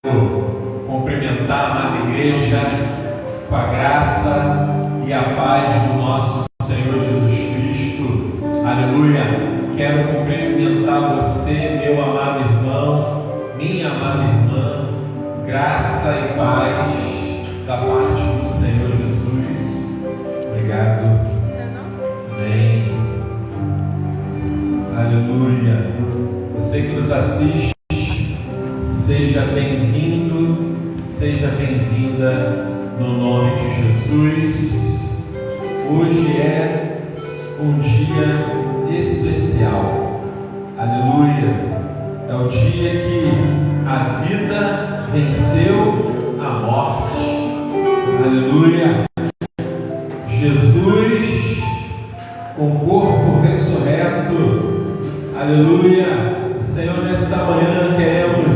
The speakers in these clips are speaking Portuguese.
Cumprimentar a amada igreja com a graça e a paz do nosso Senhor Jesus Cristo. Aleluia! Quero cumprimentar você, meu amado irmão, minha amada irmã, graça e paz da parte do Senhor Jesus. Obrigado. Amém. Aleluia. Você que nos assiste, seja bem-vindo, seja bem-vinda no nome de Jesus. Hoje é um dia especial. Aleluia. É o dia que a vida venceu a morte. Aleluia. Jesus, com o corpo ressurreto. Aleluia. Senhor, nesta manhã queremos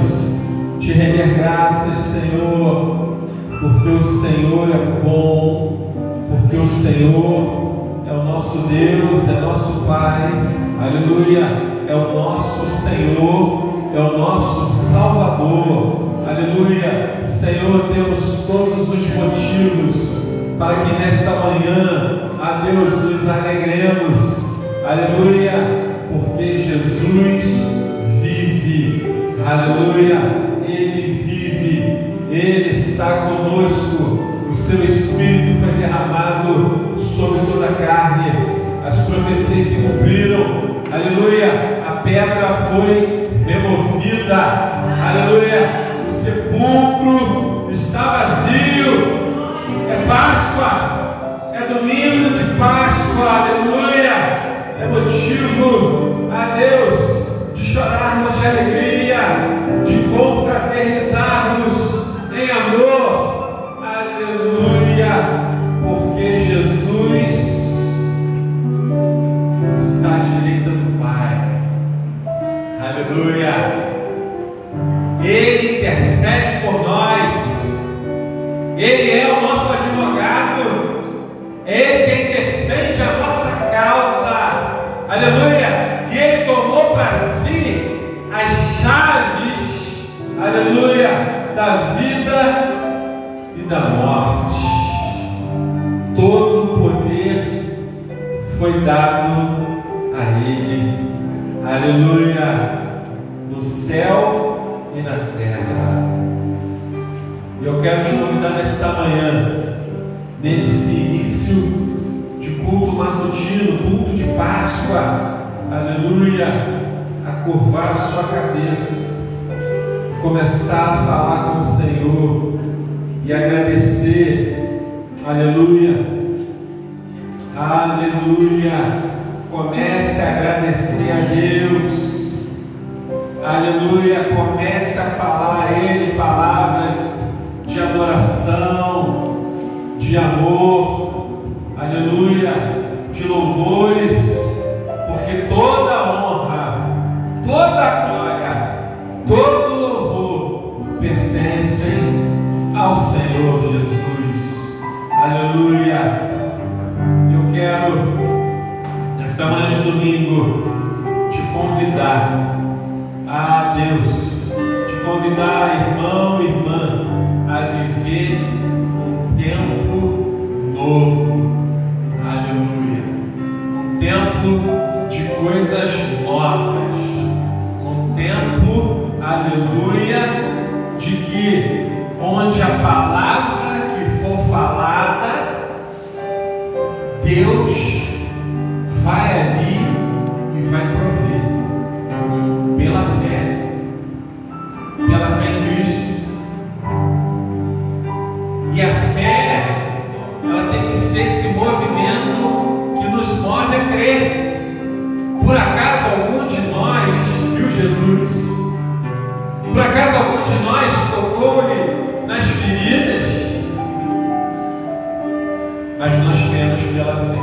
te render graças, Senhor, porque o Senhor é bom, porque o Senhor é o nosso Deus, é nosso Pai, aleluia, é o nosso Senhor, é o nosso Salvador, aleluia. Senhor, temos todos os motivos para que nesta manhã, a Deus, nos alegremos, aleluia, porque Jesus vive, aleluia. Ele vive, Ele está conosco, o seu Espírito foi derramado sobre toda a carne, as profecias se cumpriram, aleluia, a pedra foi removida, aleluia, o sepulcro está vazio, é Páscoa, é domingo de Páscoa, aleluia, é motivo, a Deus, de chorarmos de alegria, de confraternizarmos em amor, aleluia, porque Jesus está à direita do Pai, aleluia, Ele intercede por nós, Ele é o nosso advogado, Ele quem defende a nossa causa, aleluia, e Ele tomou para si as chaves, aleluia, da vida e da morte. Todo o poder foi dado a Ele, aleluia, no céu e na terra. E eu quero te convidar nesta manhã, nesse início de culto matutino, culto de Páscoa, aleluia, a curvar a sua cabeça, começar a falar com o Senhor e agradecer, aleluia, aleluia, comece a agradecer a Deus, aleluia, comece a falar a Ele palavras de adoração, de amor, aleluia, de louvores, porque toda honra, toda glória, todo louvor pertencem ao Senhor Jesus, aleluia. Eu quero, nesta manhã de domingo, te convidar a Deus, te convidar, irmão e irmã, a viver um tempo novo, aleluia, um tempo de coisas novas, um tempo, aleluia, de que onde a palavra que for falada, Deus vai ali e vai prover, pela fé em Cristo. E a fé, ela tem que ser esse movimento que nos move a crer. Por acaso algum de nós viu Jesus? Por acaso algum de nós tocou-lhe nas feridas? Mas nós cremos pela fé.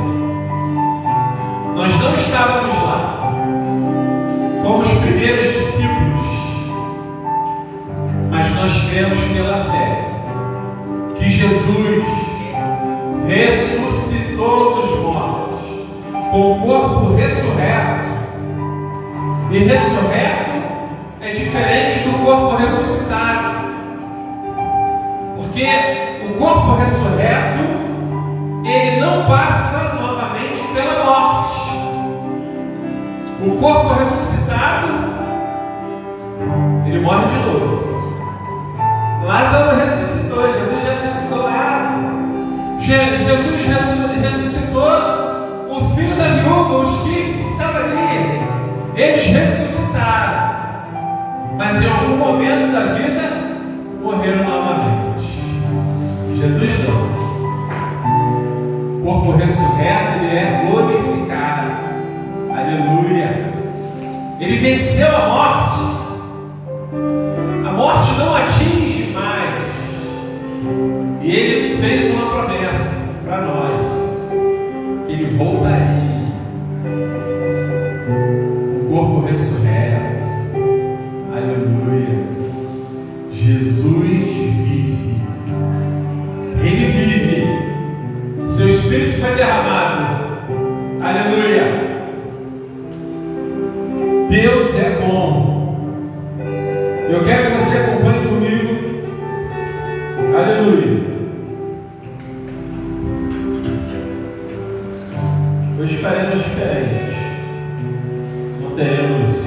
Nós não estávamos lá como os primeiros discípulos, mas nós cremos pela fé que Jesus ressuscitou dos mortos com o corpo ressurreto. E ressurreto é diferente do corpo ressuscitado. Porque o corpo ressurreto, ele não passa novamente pela morte. O corpo ressuscitado, ele morre de novo. Lázaro ressuscitou, Jesus ressuscitou Lázaro. Jesus ressuscitou o filho da viúva, os que estavam ali. Eles ressuscitaram, mas em algum momento da vida morreram novamente. Jesus não. O corpo ressurreto, ele é glorificado. Aleluia. Ele venceu a morte. A morte não atinge mais. E ele fez uma promessa para nós. Ele voltaria. O corpo ressurreto. Aleluia. Jesus vive. Ele vive. Seu Espírito foi derramado. Aleluia. Deus é bom. Eu quero que você acompanhe comigo. Aleluia. Hoje faremos diferente. Não teremos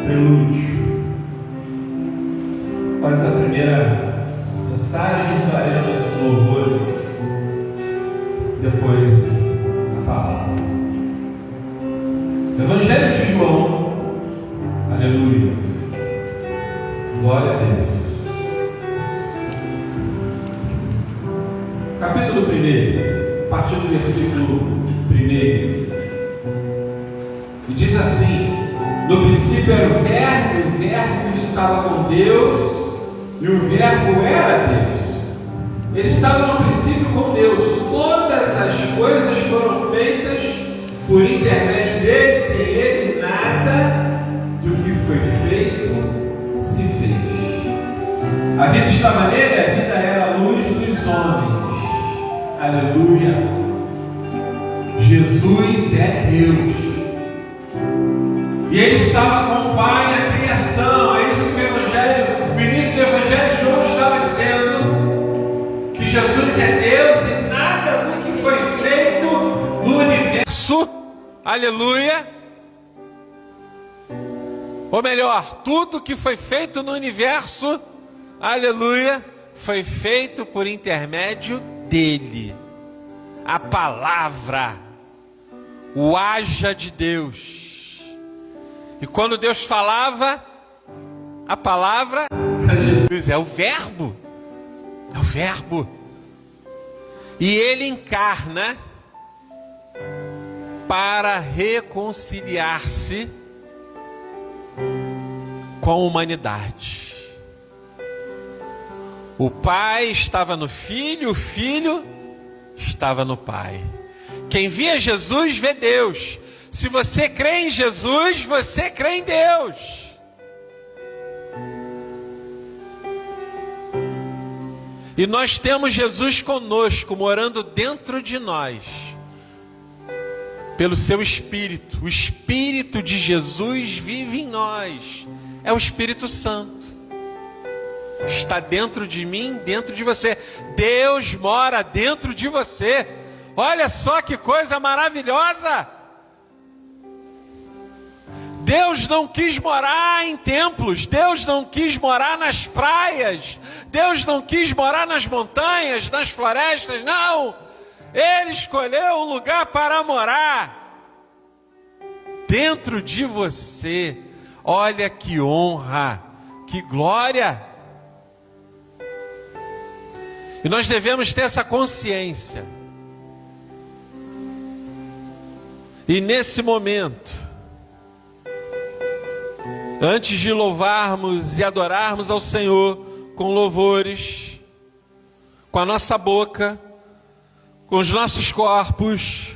prelúdio. Após a primeira mensagem, faremos os louvores. Depois a palavra. Evangelho de João. Aleluia. Glória a Deus. Capítulo 1, a partir do versículo 1. E diz assim: no princípio era o Verbo estava com Deus, e o Verbo era Deus. Ele estava no princípio com Deus. Todas as coisas foram feitas por intermédio dele. Sem ele, nada do que foi feito se fez. A vida estava nele, a vida era a luz dos homens. Aleluia. Jesus é Deus. E ele estava com o Pai na criação. É isso que o início do Evangelho de João estava dizendo. Que Jesus é Deus e nada do que foi feito no universo. Aleluia. Ou melhor, tudo que foi feito no universo, aleluia, foi feito por intermédio dele. A palavra, o haja de Deus. E quando Deus falava, a palavra Jesus é o Verbo. É o Verbo. E ele encarna para reconciliar-se com a humanidade. O Pai estava no Filho, o Filho estava no Pai. Quem via Jesus vê Deus. Se você crê em Jesus, você crê em Deus. E nós temos Jesus conosco, morando dentro de nós, pelo seu Espírito. O Espírito de Jesus vive em nós. É o Espírito Santo. Está dentro de mim, dentro de você. Deus mora dentro de você. Olha só que coisa maravilhosa. Deus não quis morar em templos. Deus não quis morar nas praias. Deus não quis morar nas montanhas, nas florestas. Não. Ele escolheu um lugar para morar dentro de você. Olha que honra, que glória. E nós devemos ter essa consciência. E nesse momento, antes de louvarmos e adorarmos ao Senhor com louvores, com a nossa boca, com os nossos corpos,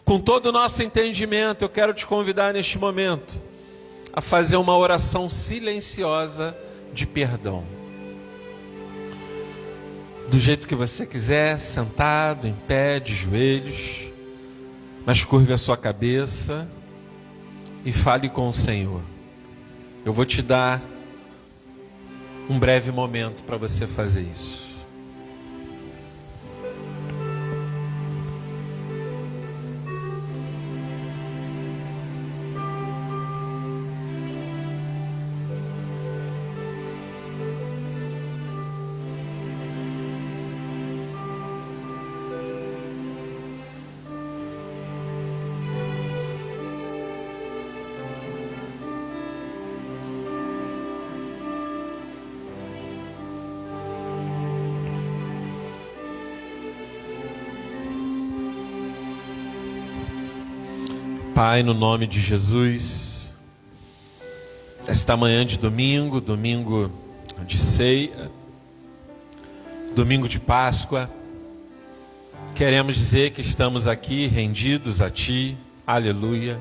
com todo o nosso entendimento, eu quero te convidar neste momento a fazer uma oração silenciosa de perdão. Do jeito que você quiser, sentado, em pé, de joelhos, mas curve a sua cabeça e fale com o Senhor. Eu vou te dar um breve momento para você fazer isso. Pai, no nome de Jesus, esta manhã de domingo, domingo de ceia, domingo de Páscoa, queremos dizer que estamos aqui rendidos a Ti, aleluia,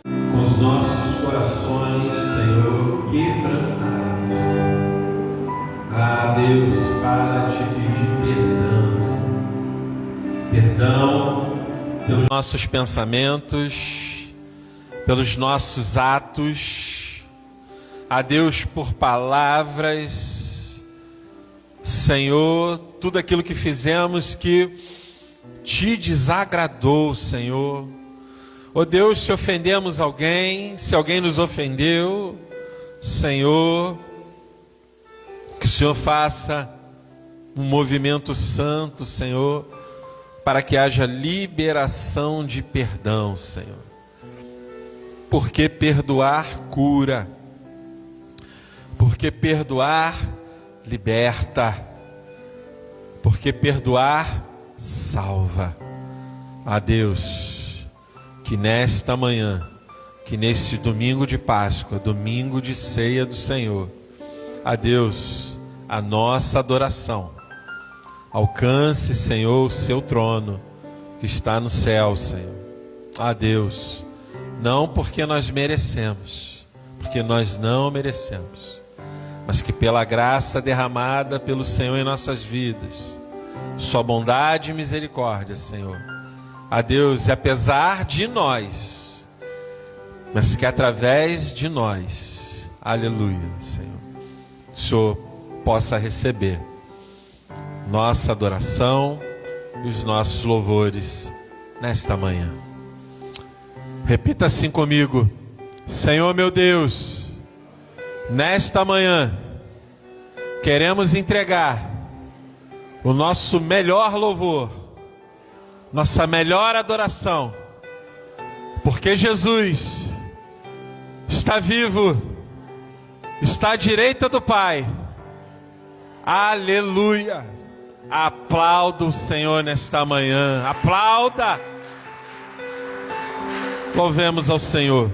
com os nossos corações, Senhor, quebrantados, Deus, para Te pedir perdão pelos nossos pensamentos, pelos nossos atos, Deus, por palavras, Senhor, tudo aquilo que fizemos que Te desagradou, Senhor. Ó Deus, se ofendemos alguém, se alguém nos ofendeu, Senhor, que o Senhor faça um movimento santo, Senhor, para que haja liberação de perdão, Senhor. Porque perdoar cura, porque perdoar liberta, porque perdoar salva. Deus, que nesta manhã, que nesse domingo de Páscoa, domingo de ceia do Senhor, Deus, a nossa adoração alcance, Senhor, o Seu trono que está no céu, Senhor. Deus, não porque nós merecemos, porque nós não merecemos, mas que pela graça derramada pelo Senhor em nossas vidas, Sua bondade e misericórdia, Senhor, Deus, e apesar de nós, mas que através de nós, aleluia, Senhor, o Senhor possa receber nossa adoração e os nossos louvores nesta manhã. Repita assim comigo: Senhor meu Deus, nesta manhã queremos entregar o nosso melhor louvor, nossa melhor adoração, porque Jesus está vivo, está à direita do Pai. Aleluia! Aplauda o Senhor nesta manhã, aplauda! Louvemos ao Senhor.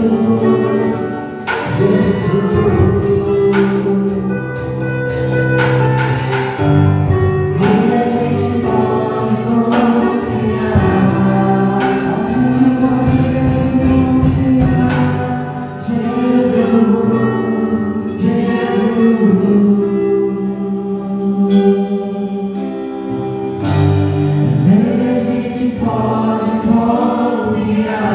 Pode confiar.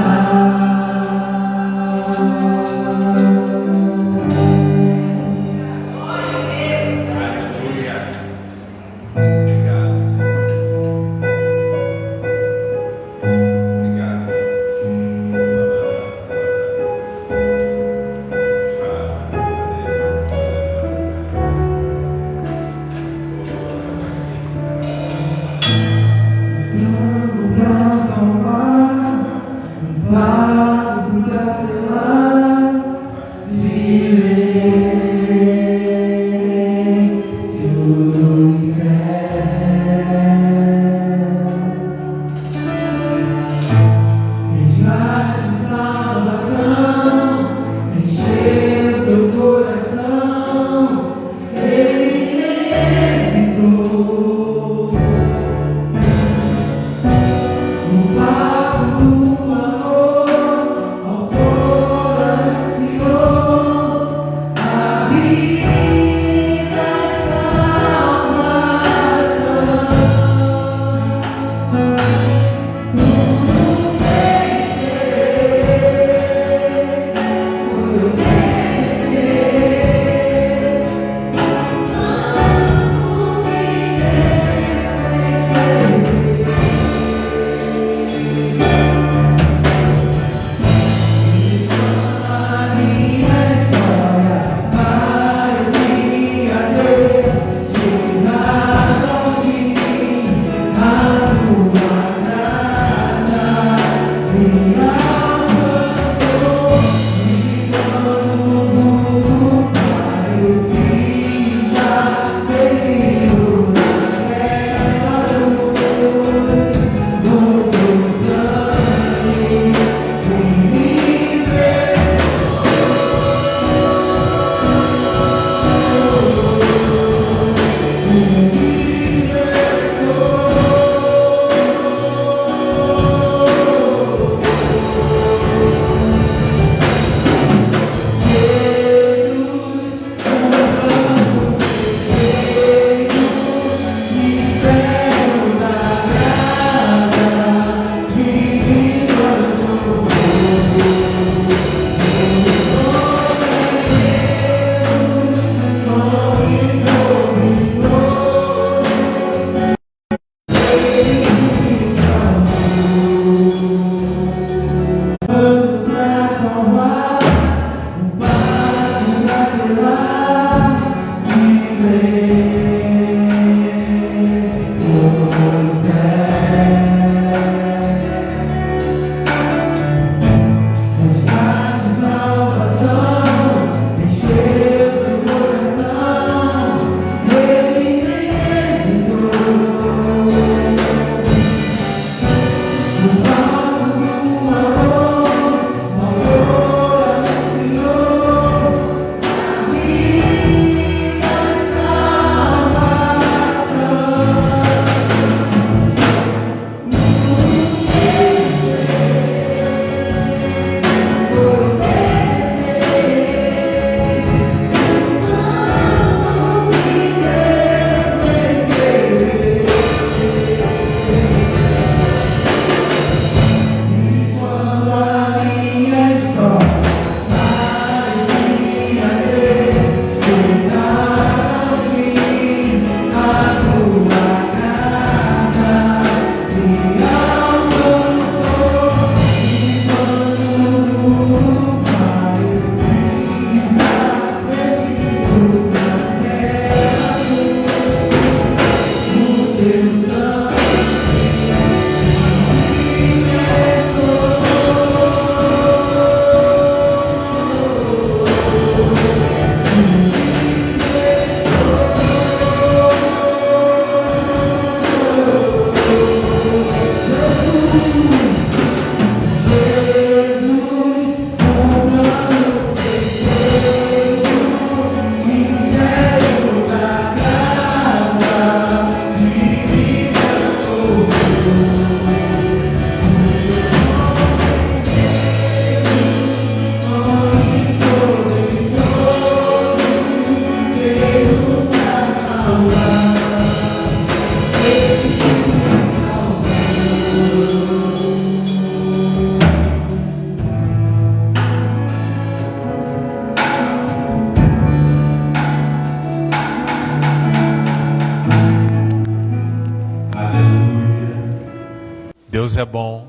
Deus é bom.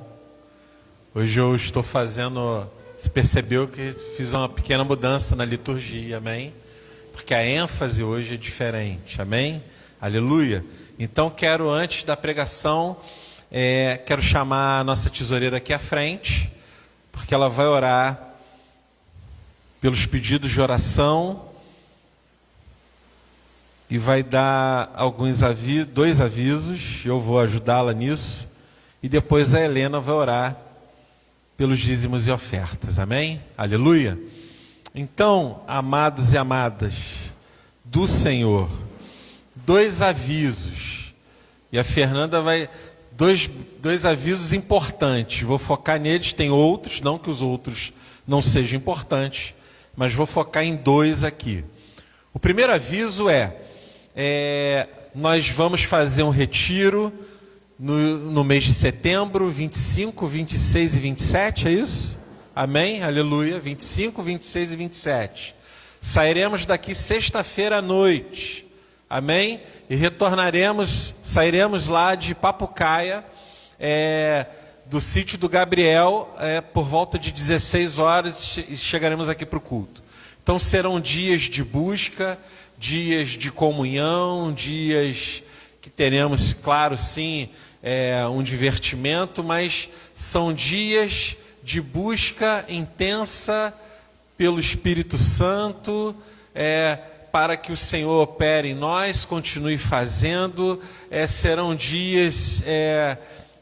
Hoje eu estou fazendo, você percebeu que fiz uma pequena mudança na liturgia, amém? Porque a ênfase hoje é diferente, amém? Aleluia. Então quero, antes da pregação, quero chamar a nossa tesoureira aqui à frente, porque ela vai orar pelos pedidos de oração e vai dar dois avisos, eu vou ajudá-la nisso, e depois a Helena vai orar pelos dízimos e ofertas, amém? Aleluia. Então, amados e amadas do Senhor, dois avisos, e a Fernanda vai, dois avisos importantes, vou focar neles, tem outros, não que os outros não sejam importantes, mas vou focar em dois aqui. O primeiro aviso nós vamos fazer um retiro no mês de setembro, 25, 26 e 27, é isso? Amém? Aleluia. 25, 26 e 27. Sairemos daqui sexta-feira à noite. Amém? E sairemos lá de Papucaia, do sítio do Gabriel, por volta de 16 horas e chegaremos aqui para o culto. Então serão dias de busca, dias de comunhão, dias que teremos, claro, sim, um divertimento, mas são dias de busca intensa pelo Espírito Santo, para que o Senhor opere em nós, continue fazendo. Serão dias,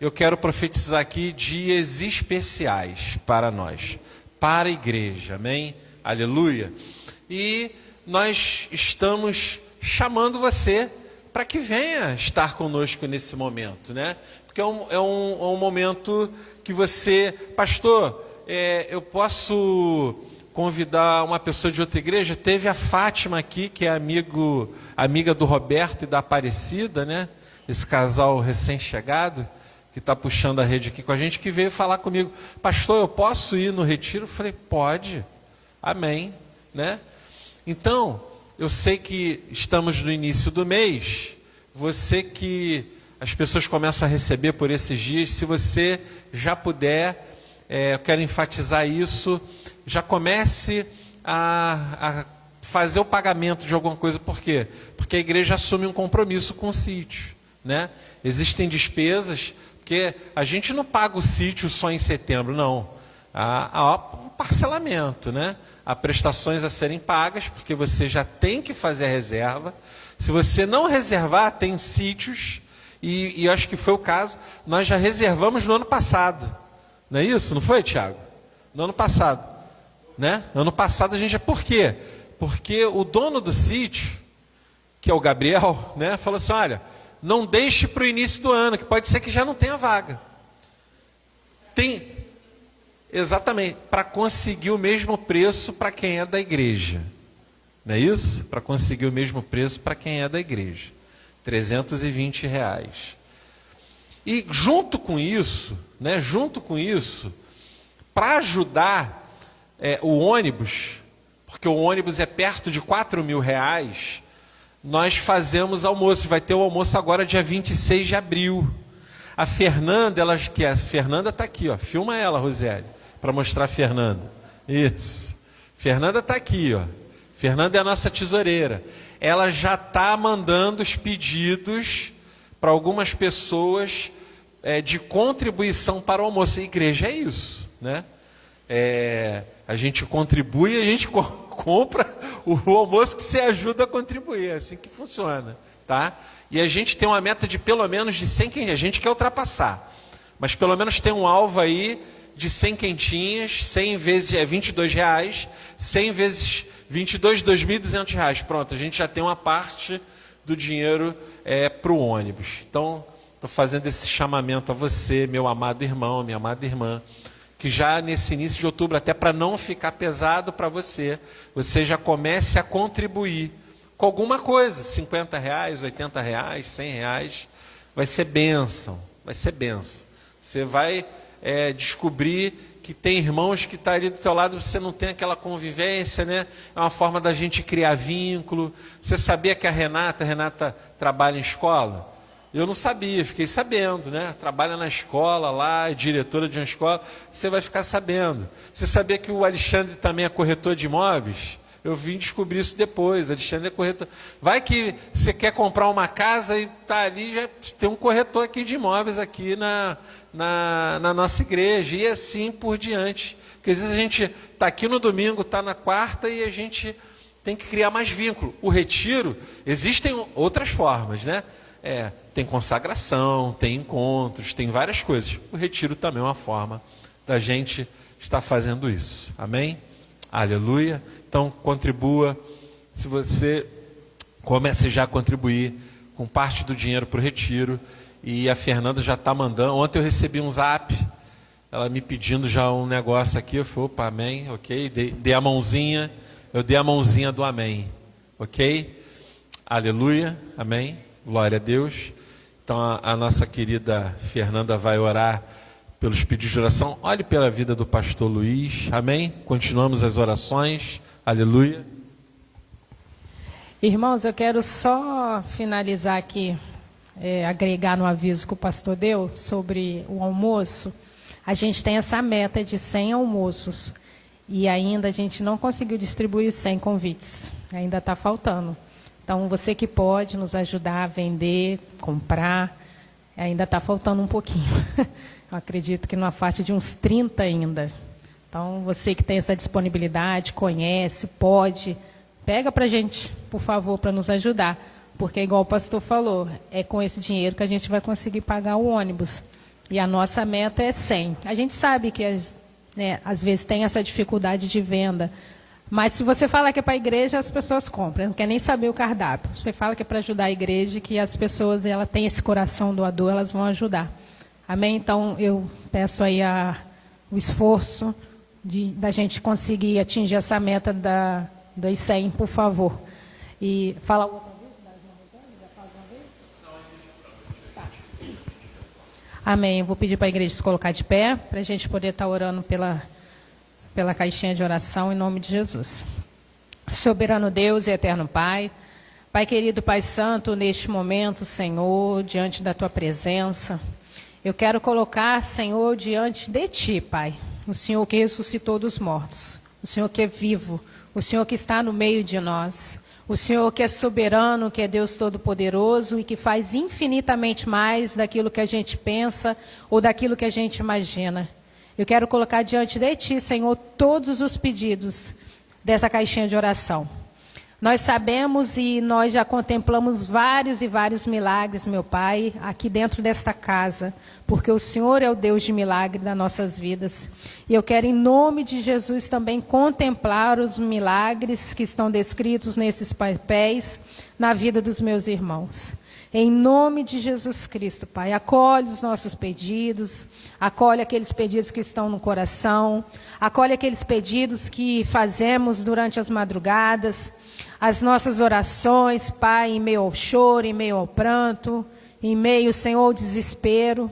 eu quero profetizar aqui, dias especiais para nós, para a igreja, amém? Aleluia. E nós estamos chamando você para que venha estar conosco nesse momento, né? Porque é um momento que você, pastor, eu posso convidar uma pessoa de outra igreja? Teve a Fátima aqui, que é amiga do Roberto e da Aparecida, né? Esse casal recém-chegado, que está puxando a rede aqui com a gente, que veio falar comigo, pastor, eu posso ir no retiro? Eu falei, pode, amém, né? Então, eu sei que estamos no início do mês, você que as pessoas começam a receber por esses dias, se você já puder, eu quero enfatizar isso, já comece a fazer o pagamento de alguma coisa, por quê? Porque a igreja assume um compromisso com o sítio, né? Existem despesas, porque a gente não paga o sítio só em setembro, não, há um parcelamento, né? Há prestações a serem pagas, porque você já tem que fazer a reserva. Se você não reservar, tem sítios, e eu acho que foi o caso, nós já reservamos no ano passado. Não é isso? Não foi, Tiago? No ano passado. Né? No ano passado a gente... Por quê? Porque o dono do sítio, que é o Gabriel, né, falou assim, olha, não deixe para o início do ano, que pode ser que já não tenha vaga. Exatamente, para conseguir o mesmo preço para quem é da igreja. Não é isso? Para conseguir o mesmo preço para quem é da igreja. R$320. E junto com isso, para ajudar o ônibus, porque o ônibus é perto de R$4.000, nós fazemos almoço. Vai ter o almoço agora dia 26 de abril. A Fernanda, a Fernanda está aqui, ó, filma ela, Rosiele, para mostrar a Fernanda. Isso. Fernanda está aqui, ó. Fernanda é a nossa tesoureira. Ela já está mandando os pedidos para algumas pessoas de contribuição para o almoço. A igreja é isso, né? A gente contribui, a gente compra o almoço que você ajuda a contribuir. É assim que funciona, tá? E a gente tem uma meta de pelo menos de 100 quentinhas. A gente quer ultrapassar, mas pelo menos tem um alvo aí de 100 quentinhas, 100 vezes R$22, 100 vezes 22, R$2.200. Pronto, a gente já tem uma parte do dinheiro para o ônibus. Então, estou fazendo esse chamamento a você, meu amado irmão, minha amada irmã, que já nesse início de outubro, até para não ficar pesado para você, você já comece a contribuir com alguma coisa, R$50, R$80, R$100, vai ser bênção, vai ser bênção. Você vai descobrir que tem irmãos que estão ali do teu lado, você não tem aquela convivência, né? É uma forma da gente criar vínculo. Você sabia que a Renata trabalha em escola? Eu não sabia, fiquei sabendo, né? Trabalha na escola lá, é diretora de uma escola, você vai ficar sabendo. Você sabia que o Alexandre também é corretor de imóveis? Eu vim descobrir isso depois. Alexandre é corretor. Vai que você quer comprar uma casa e está ali, já tem um corretor aqui de imóveis aqui na nossa igreja, e assim por diante. Porque às vezes a gente está aqui no domingo, está na quarta, e a gente tem que criar mais vínculo. O retiro, existem outras formas, né? Tem consagração, tem encontros, tem várias coisas. O retiro também é uma forma da gente estar fazendo isso. Amém? Aleluia. Então, contribua. Se você comece já a contribuir com parte do dinheiro para o retiro. E a Fernanda já está mandando. Ontem eu recebi um zap, ela me pedindo já um negócio aqui. Eu falei, opa, amém, ok. Dei a mãozinha, eu dei a mãozinha do amém, ok? Aleluia, amém. Glória a Deus. Então a nossa querida Fernanda vai orar pelos pedidos de oração. Olhe pela vida do pastor Luiz. Amém? Continuamos as orações. Aleluia. Irmãos, eu quero só finalizar aqui, agregar no aviso que o pastor deu sobre o almoço. A gente tem essa meta de 100 almoços e ainda a gente não conseguiu distribuir os 100 convites. Ainda está faltando. Então, você que pode nos ajudar a vender, comprar, ainda está faltando um pouquinho. Eu acredito que numa faixa de uns 30 ainda. Então, você que tem essa disponibilidade, conhece, pode, pega para a gente, por favor, para nos ajudar. Porque, igual o pastor falou, é com esse dinheiro que a gente vai conseguir pagar o ônibus. E a nossa meta é 100. A gente sabe que, às vezes, tem essa dificuldade de venda. Mas se você fala que é para a igreja, as pessoas compram. Não quer nem saber o cardápio. Você fala que é para ajudar a igreja, que as pessoas têm esse coração doador, elas vão ajudar. Amém? Então, eu peço aí o esforço da gente conseguir atingir essa meta das 100, por favor. E fala outra vez? Já faz uma vez? Tá. Amém. Eu vou pedir para a igreja se colocar de pé, para a gente poder estar orando pela caixinha de oração, em nome de Jesus. Soberano Deus e eterno Pai, Pai querido, Pai santo, neste momento, Senhor, diante da Tua presença, eu quero colocar, Senhor, diante de Ti, Pai, o Senhor que ressuscitou dos mortos, o Senhor que é vivo, o Senhor que está no meio de nós, o Senhor que é soberano, que é Deus Todo-Poderoso e que faz infinitamente mais daquilo que a gente pensa ou daquilo que a gente imagina. Eu quero colocar diante de Ti, Senhor, todos os pedidos dessa caixinha de oração. Nós sabemos e nós já contemplamos vários e vários milagres, meu Pai, aqui dentro desta casa, porque o Senhor é o Deus de milagre das nossas vidas. E eu quero, em nome de Jesus, também contemplar os milagres que estão descritos nesses papéis na vida dos meus irmãos. Em nome de Jesus Cristo, Pai, acolhe os nossos pedidos, acolhe aqueles pedidos que estão no coração, acolhe aqueles pedidos que fazemos durante as madrugadas, as nossas orações, Pai, em meio ao choro, em meio ao pranto, em meio, Senhor, ao desespero.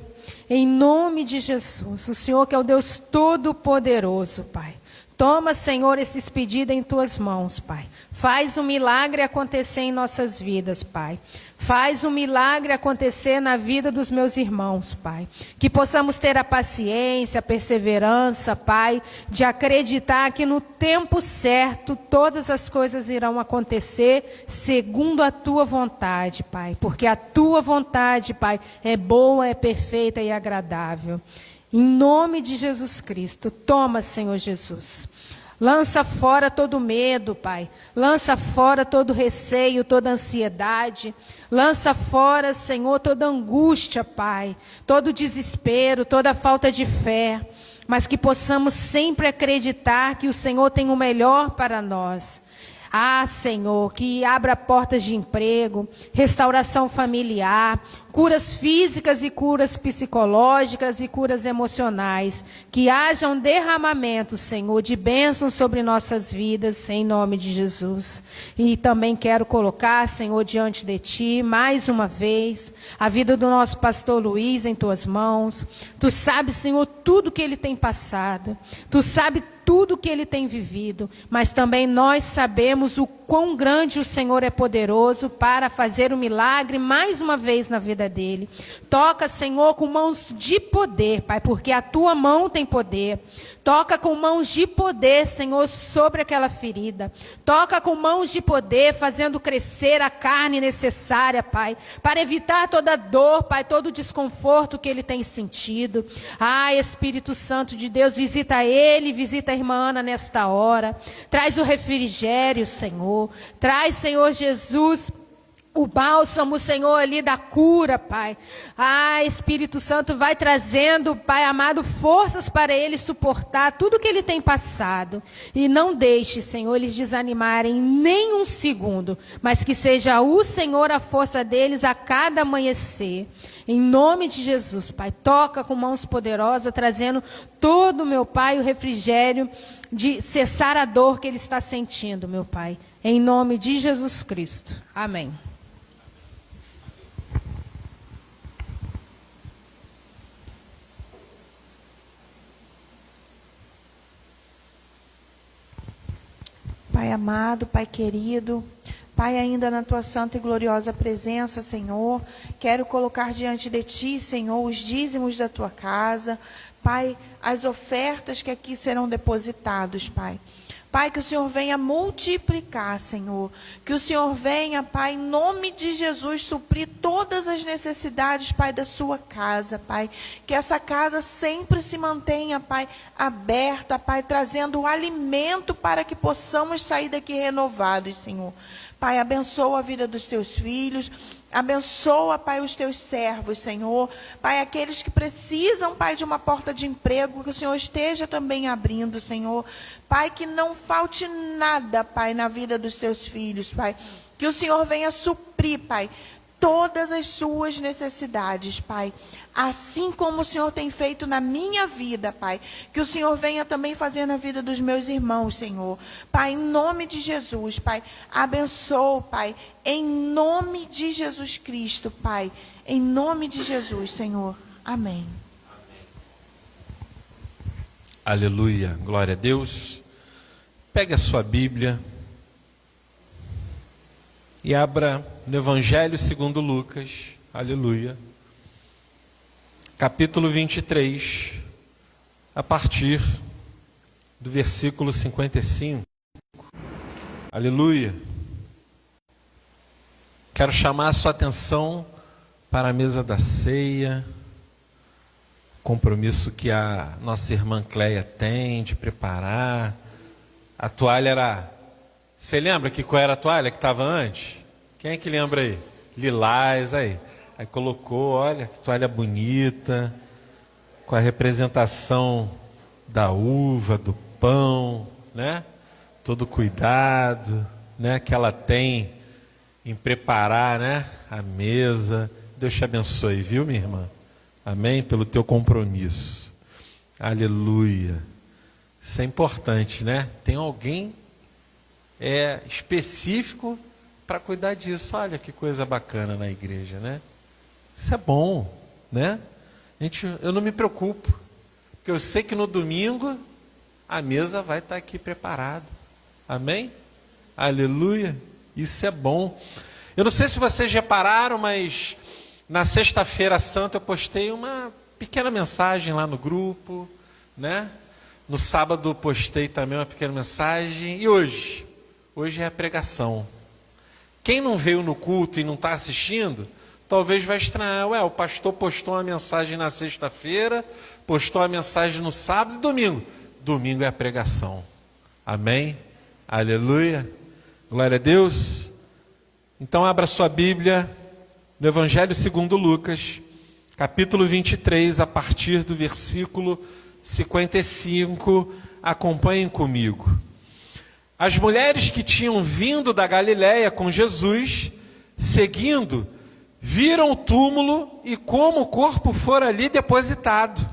Em nome de Jesus, o Senhor que é o Deus Todo-Poderoso, Pai. Toma, Senhor, esses pedidos em Tuas mãos, Pai. Faz um milagre acontecer em nossas vidas, Pai. Faz um milagre acontecer na vida dos meus irmãos, Pai. Que possamos ter a paciência, a perseverança, Pai, de acreditar que no tempo certo todas as coisas irão acontecer segundo a Tua vontade, Pai. Porque a Tua vontade, Pai, é boa, é perfeita e agradável. Em nome de Jesus Cristo, toma, Senhor Jesus. Lança fora todo medo, Pai. Lança fora todo receio, toda ansiedade. Lança fora, Senhor, toda angústia, Pai. Todo desespero, toda falta de fé. Mas que possamos sempre acreditar que o Senhor tem o melhor para nós. Ah, Senhor, que abra portas de emprego, restauração familiar, curas físicas e curas psicológicas e curas emocionais. Que haja um derramamento, Senhor, de bênçãos sobre nossas vidas, em nome de Jesus. E também quero colocar, Senhor, diante de Ti, mais uma vez, a vida do nosso pastor Luiz em Tuas mãos. Tu sabes, Senhor, tudo que ele tem passado. Tu sabes tudo que ele tem vivido, mas também nós sabemos o quão grande o Senhor é poderoso para fazer o milagre mais uma vez na vida dele. Toca, Senhor, com mãos de poder, Pai, porque a tua mão tem poder. Toca com mãos de poder, Senhor, sobre aquela ferida. Toca com mãos de poder, fazendo crescer a carne necessária, Pai, para evitar toda dor, Pai, todo desconforto que ele tem sentido. Ah, Espírito Santo de Deus, visita ele, visita a irmã Ana nesta hora. Traz o refrigério, Senhor. Traz, Senhor Jesus, o bálsamo, Senhor, ali da cura, Pai. Ah, Espírito Santo, vai trazendo, Pai amado, forças para ele suportar tudo que ele tem passado. E não deixe, Senhor, eles desanimarem nem um segundo, mas que seja o Senhor a força deles a cada amanhecer. Em nome de Jesus, Pai, toca com mãos poderosas, trazendo todo, meu Pai, o refrigério de cessar a dor que ele está sentindo, meu Pai. Em nome de Jesus Cristo. Amém. Pai amado, Pai querido, Pai, ainda na tua santa e gloriosa presença, Senhor, quero colocar diante de ti, Senhor, os dízimos da tua casa, Pai, as ofertas que aqui serão depositados, Pai. Pai, que o Senhor venha multiplicar, Senhor. Que o Senhor venha, Pai, em nome de Jesus, suprir todas as necessidades, Pai, da sua casa, Pai. Que essa casa sempre se mantenha, Pai, aberta, Pai, trazendo o alimento para que possamos sair daqui renovados, Senhor. Pai, abençoa a vida dos teus filhos. Abençoa, Pai, os teus servos, Senhor. Pai, aqueles que precisam, Pai, de uma porta de emprego, que o Senhor esteja também abrindo, Senhor. Pai, que não falte nada, Pai, na vida dos teus filhos, Pai. Que o Senhor venha suprir, Pai, todas as suas necessidades, Pai. Assim como o Senhor tem feito na minha vida, Pai. Que o Senhor venha também fazer na vida dos meus irmãos, Senhor. Pai, em nome de Jesus, Pai. Abençoa, Pai. Em nome de Jesus Cristo, Pai. Em nome de Jesus, Senhor. Amém. Aleluia. Glória a Deus. Pegue a sua Bíblia e abra no Evangelho segundo Lucas. Aleluia. Capítulo 23, a partir do versículo 55. Aleluia. Quero chamar a sua atenção para a mesa da ceia, compromisso que a nossa irmã Cleia tem de preparar. A toalha era... Você lembra qual era a toalha que estava antes? Quem é que lembra aí? Lilás, aí. Aí colocou, olha, que toalha bonita, com a representação da uva, do pão, né? Todo cuidado, né? Que ela tem em preparar, né? A mesa. Deus te abençoe, viu, minha irmã? Amém? Pelo teu compromisso. Aleluia. Isso é importante, né? Tem alguém específico para cuidar disso. Olha que coisa bacana na igreja, né? Isso é bom, né? Eu não me preocupo, porque eu sei que no domingo a mesa vai estar aqui preparada. Amém? Aleluia. Isso é bom. Eu não sei se vocês repararam, mas na sexta-feira santa eu postei uma pequena mensagem lá no grupo, né? No sábado postei também uma pequena mensagem. E hoje? Hoje é a pregação. Quem não veio no culto e não está assistindo, talvez vai estranhar. Ué, o pastor postou uma mensagem na sexta-feira, postou a mensagem no sábado e domingo. Domingo é a pregação. Amém? Aleluia. Glória a Deus. Então abra sua Bíblia no Evangelho segundo Lucas, capítulo 23, a partir do versículo 55. Acompanhem comigo. As mulheres que tinham vindo da Galiléia com Jesus, seguindo, viram o túmulo e como o corpo fora ali depositado.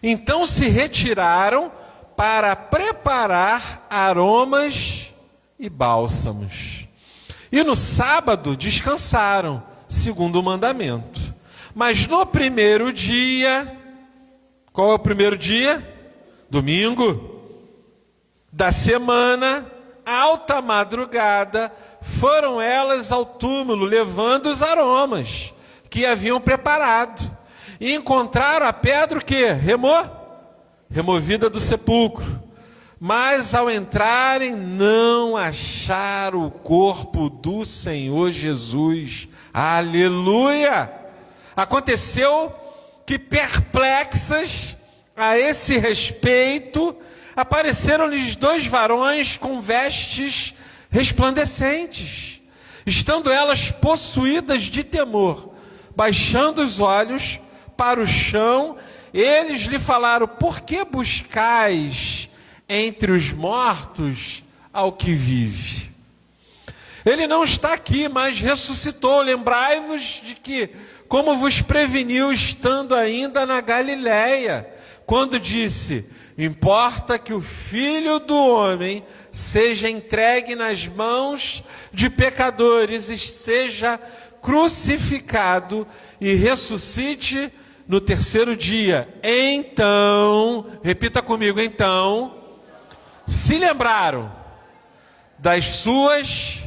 Então se retiraram para preparar aromas e bálsamos. E no sábado descansaram, segundo o mandamento. Mas no primeiro dia, qual é o primeiro dia? Domingo. da semana, alta madrugada, foram elas ao túmulo, levando os aromas que haviam preparado. E encontraram a pedra o quê? Removida do sepulcro. Mas ao entrarem, não acharam o corpo do Senhor Jesus. Aleluia! Aconteceu que, perplexas a esse respeito, apareceram-lhes 2 varões com vestes resplandecentes. Estando elas possuídas de temor, baixando os olhos para o chão, eles lhe falaram: por que buscais entre os mortos ao que vive? Ele não está aqui, mas ressuscitou. Lembrai-vos de que, como vos preveniu estando ainda na Galiléia, quando disse: importa que o Filho do Homem seja entregue nas mãos de pecadores e seja crucificado e ressuscite no 3º dia. Então, repita comigo, então, se lembraram das suas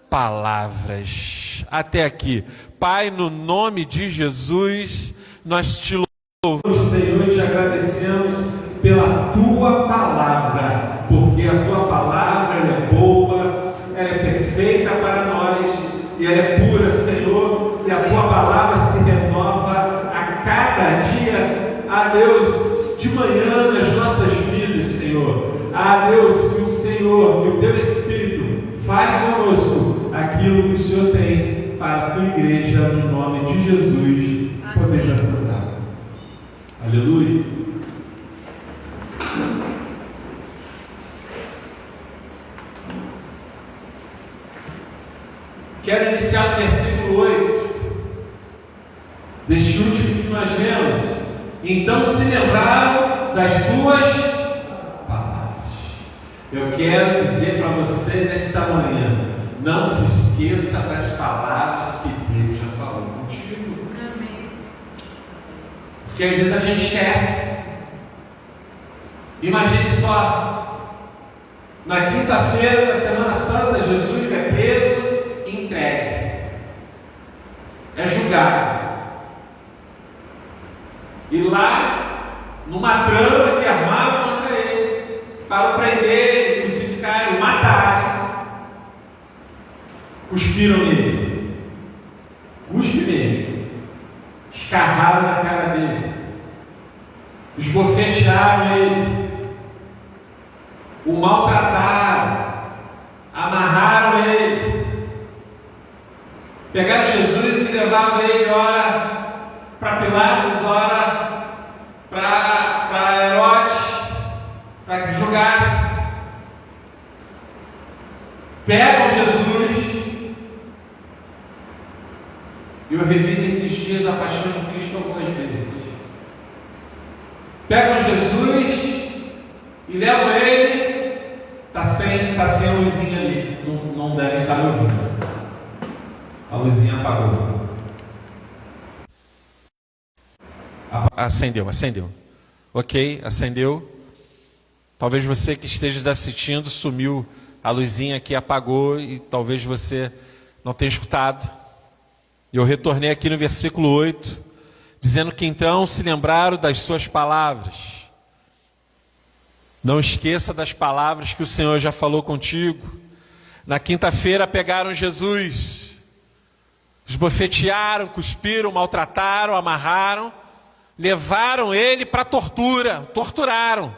palavras. Até aqui. Pai, no nome de Jesus, nós te louvamos, Senhor, e te agradecemos pela tua palavra, porque a tua palavra ela é boa, ela é perfeita para nós e ela é pura, Senhor, e a tua palavra se renova a cada dia, a Deus, de manhã nas nossas vidas, Senhor. A Deus, que o Senhor, que o teu Espírito fale conosco aquilo que o Senhor tem para a tua igreja, no nome de Jesus. Podemos assentar. Aleluia. Quero iniciar no versículo 8, deste último que nós lemos. Então se lembraram das suas palavras. Eu quero dizer para você nesta manhã: não se esqueça das palavras que Deus já falou contigo. Amém. Porque às vezes a gente esquece. Imagine só, na quinta-feira da Semana Santa, Jesus é preso, entregue, é julgado. E lá, numa trama que armaram contra ele, para o prender, crucificarem, matarem, cuspiram nele, cuspe mesmo, escarraram na cara dele, esbofetearam ele, o maltrataram, amarraram ele, pegaram Jesus e levavam ele, ora para Pilatos, ora para Herodes, para que julgasse. Pegam Jesus. Eu revi nesses dias a paixão de Cristo algumas vezes. Pegam Jesus e levam ele. Está sem a luzinha ali. Não deve estar me ouvindo. A luzinha apagou. Acendeu. Ok, acendeu. Talvez você que esteja assistindo sumiu. A luzinha aqui apagou e talvez você não tenha escutado. E eu retornei aqui no versículo 8, dizendo que então se lembraram das suas palavras. Não esqueça das palavras que o Senhor já falou contigo. Na quinta-feira pegaram Jesus, esbofetearam, cuspiram, maltrataram, amarraram, levaram ele para torturaram.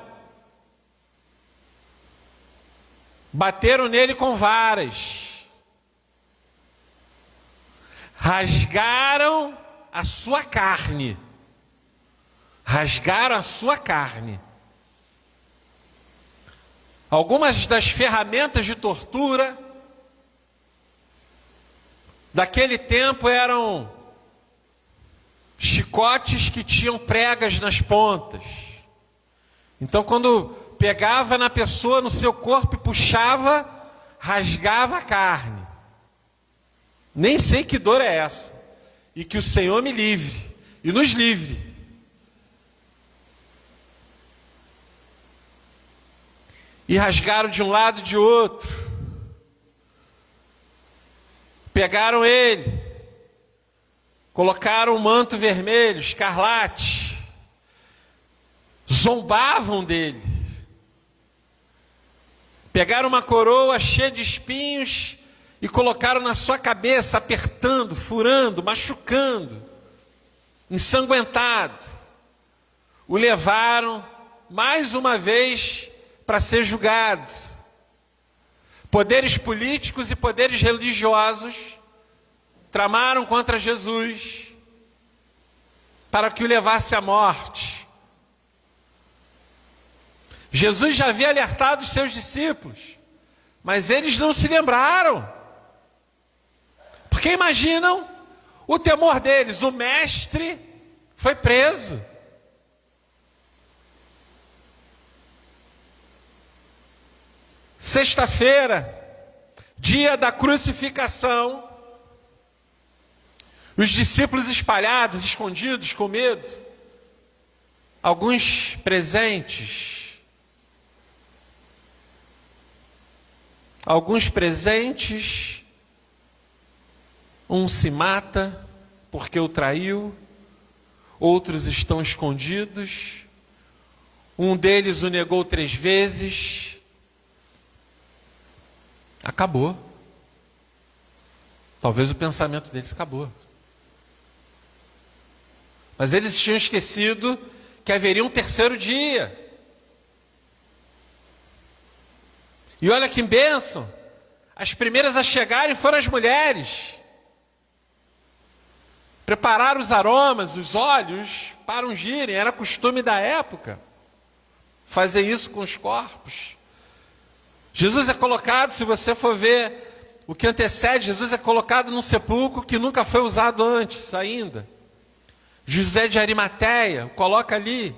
Bateram nele com varas. Rasgaram a sua carne. Rasgaram a sua carne. Algumas das ferramentas de tortura daquele tempo eram chicotes que tinham pregas nas pontas. Então, quando pegava na pessoa, no seu corpo e puxava, rasgava a carne. Nem sei que dor é essa. E que o Senhor me livre e nos livre. e rasgaram de um lado e de outro. Pegaram ele, colocaram um manto vermelho, escarlate, zombavam dele. Pegaram uma coroa cheia de espinhos e colocaram na sua cabeça, apertando, furando, machucando, ensanguentado. O levaram mais uma vez para ser julgado. Poderes políticos e poderes religiosos tramaram contra Jesus para que o levasse à morte. Jesus já havia alertado os seus discípulos, mas eles não se lembraram. Porque imaginam o temor deles, o mestre foi preso. Sexta-feira, dia da crucificação, os discípulos espalhados, escondidos, com medo, alguns presentes, um se mata porque o traiu, outros estão escondidos, um deles o negou 3 vezes. Acabou. Talvez o pensamento deles acabou. Mas eles tinham esquecido que haveria um terceiro dia. E olha que bênção, as primeiras a chegarem foram as mulheres. Prepararam os aromas, os óleos para ungirem, era costume da época fazer isso com os corpos. Jesus é colocado, se você for ver o que antecede, Jesus é colocado num sepulcro que nunca foi usado antes ainda. José de Arimateia, coloca ali.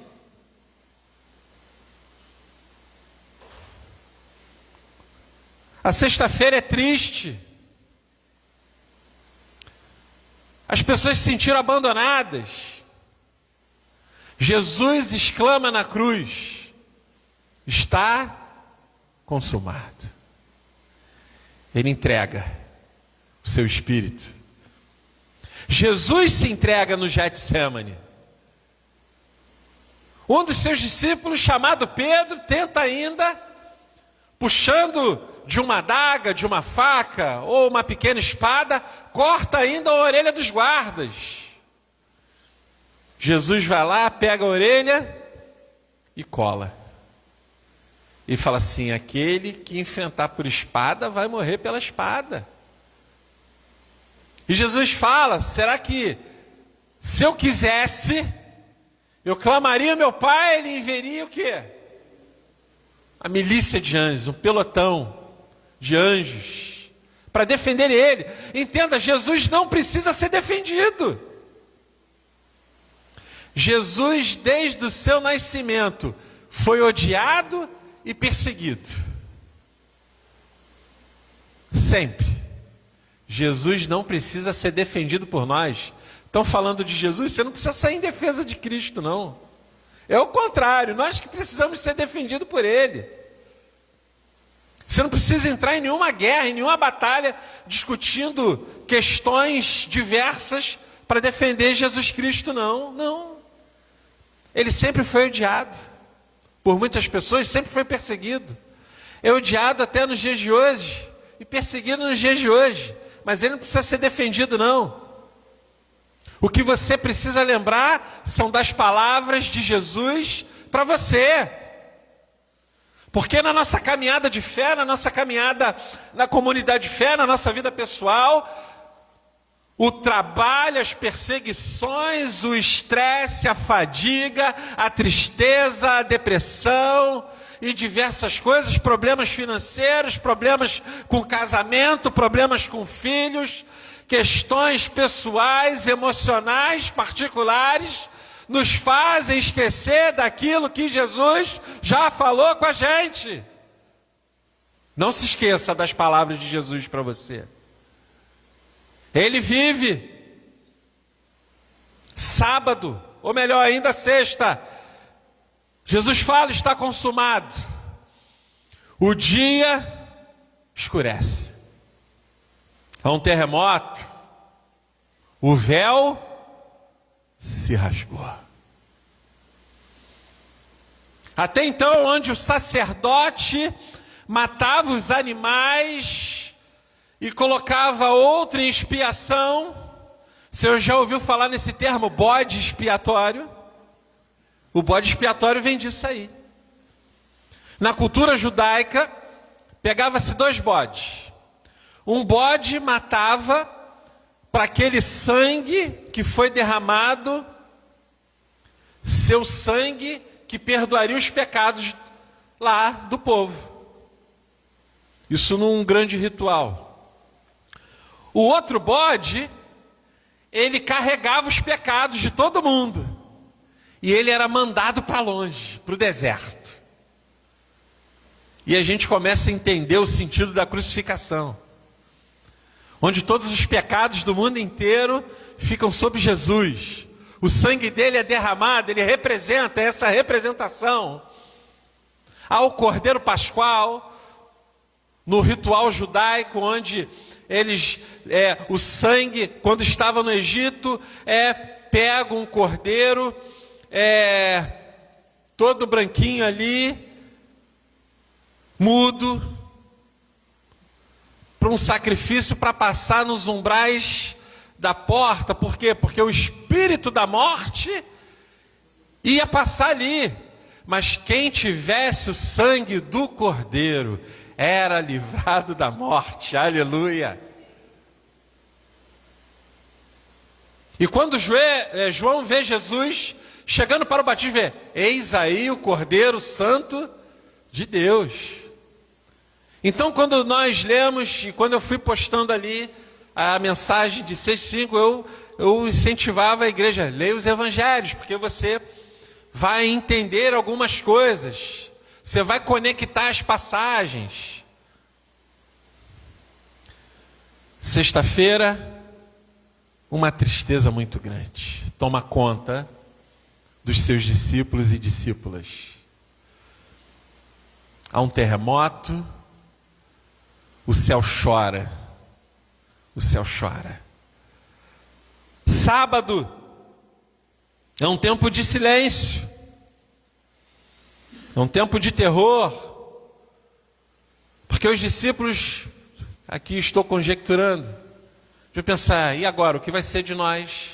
A sexta-feira é triste. As pessoas se sentiram abandonadas. Jesus exclama na cruz: está consumado. Ele entrega o seu espírito. Jesus se entrega no Getsêmani. Um dos seus discípulos, chamado Pedro, tenta ainda, puxando de uma adaga, de uma faca ou uma pequena espada, corta ainda a orelha dos guardas. Jesus vai lá, pega a orelha e cola. E fala assim: aquele que enfrentar por espada vai morrer pela espada. E Jesus fala: será que se eu quisesse, eu clamaria ao meu Pai, ele enviaria o quê? A milícia de anjos, um pelotão de anjos para defender ele. Entenda, Jesus não precisa ser defendido. Jesus, desde o seu nascimento, foi odiado e perseguido. Sempre. Jesus não precisa ser defendido por nós. Estão falando de Jesus, você não precisa sair em defesa de Cristo, não. É o contrário, nós que precisamos ser defendidos por Ele. Você não precisa entrar em nenhuma guerra, em nenhuma batalha, discutindo questões diversas para defender Jesus Cristo, não. Não. Ele sempre foi odiado por muitas pessoas, sempre foi perseguido. É odiado até nos dias de hoje e perseguido nos dias de hoje. Mas ele não precisa ser defendido, não. O que você precisa lembrar são das palavras de Jesus para você. Porque na nossa caminhada de fé, na nossa caminhada na comunidade de fé, na nossa vida pessoal, o trabalho, as perseguições, o estresse, a fadiga, a tristeza, a depressão e diversas coisas, problemas financeiros, problemas com casamento, problemas com filhos, questões pessoais, emocionais, particulares, nos fazem esquecer daquilo que Jesus já falou com a gente. Não se esqueça das palavras de Jesus para você. Ele vive. Sábado, ou melhor ainda, sexta, Jesus fala: está consumado. o dia escurece. Há um terremoto, o véu se rasgou. Até então, onde o sacerdote matava os animais e colocava outro em expiação. Você já ouviu falar nesse termo, bode expiatório? O bode expiatório vem disso aí. Na cultura judaica, pegava-se 2 bodes. Um bode matava para aquele sangue que foi derramado, seu sangue que perdoaria os pecados lá do povo. Isso num grande ritual. O outro bode, ele carregava os pecados de todo mundo. E ele era mandado para longe, para o deserto. E a gente começa a entender o sentido da crucificação. Onde todos os pecados do mundo inteiro ficam sobre Jesus. O sangue dele é derramado, ele representa essa representação ao Cordeiro Pascual, no ritual judaico, onde eles, o sangue, quando estava no Egito, pega um cordeiro, todo branquinho ali, mudo, para um sacrifício para passar nos umbrais da porta. Por quê? Porque o espírito da morte ia passar ali, mas quem tivesse o sangue do cordeiro era livrado da morte. Aleluia! E quando João vê Jesus chegando para o batismo, vê, eis aí o Cordeiro Santo de Deus. Então, quando nós lemos, e quando eu fui postando ali a mensagem de 6:5, eu incentivava a igreja, leia os evangelhos, porque você vai entender algumas coisas, você vai conectar as passagens. Sexta-feira, uma tristeza muito grande toma conta dos seus discípulos e discípulas. Há um terremoto, o céu chora. O céu chora. Sábado é um tempo de silêncio, é um tempo de terror, porque os discípulos, aqui estou conjecturando, de pensar, e agora, o que vai ser de nós?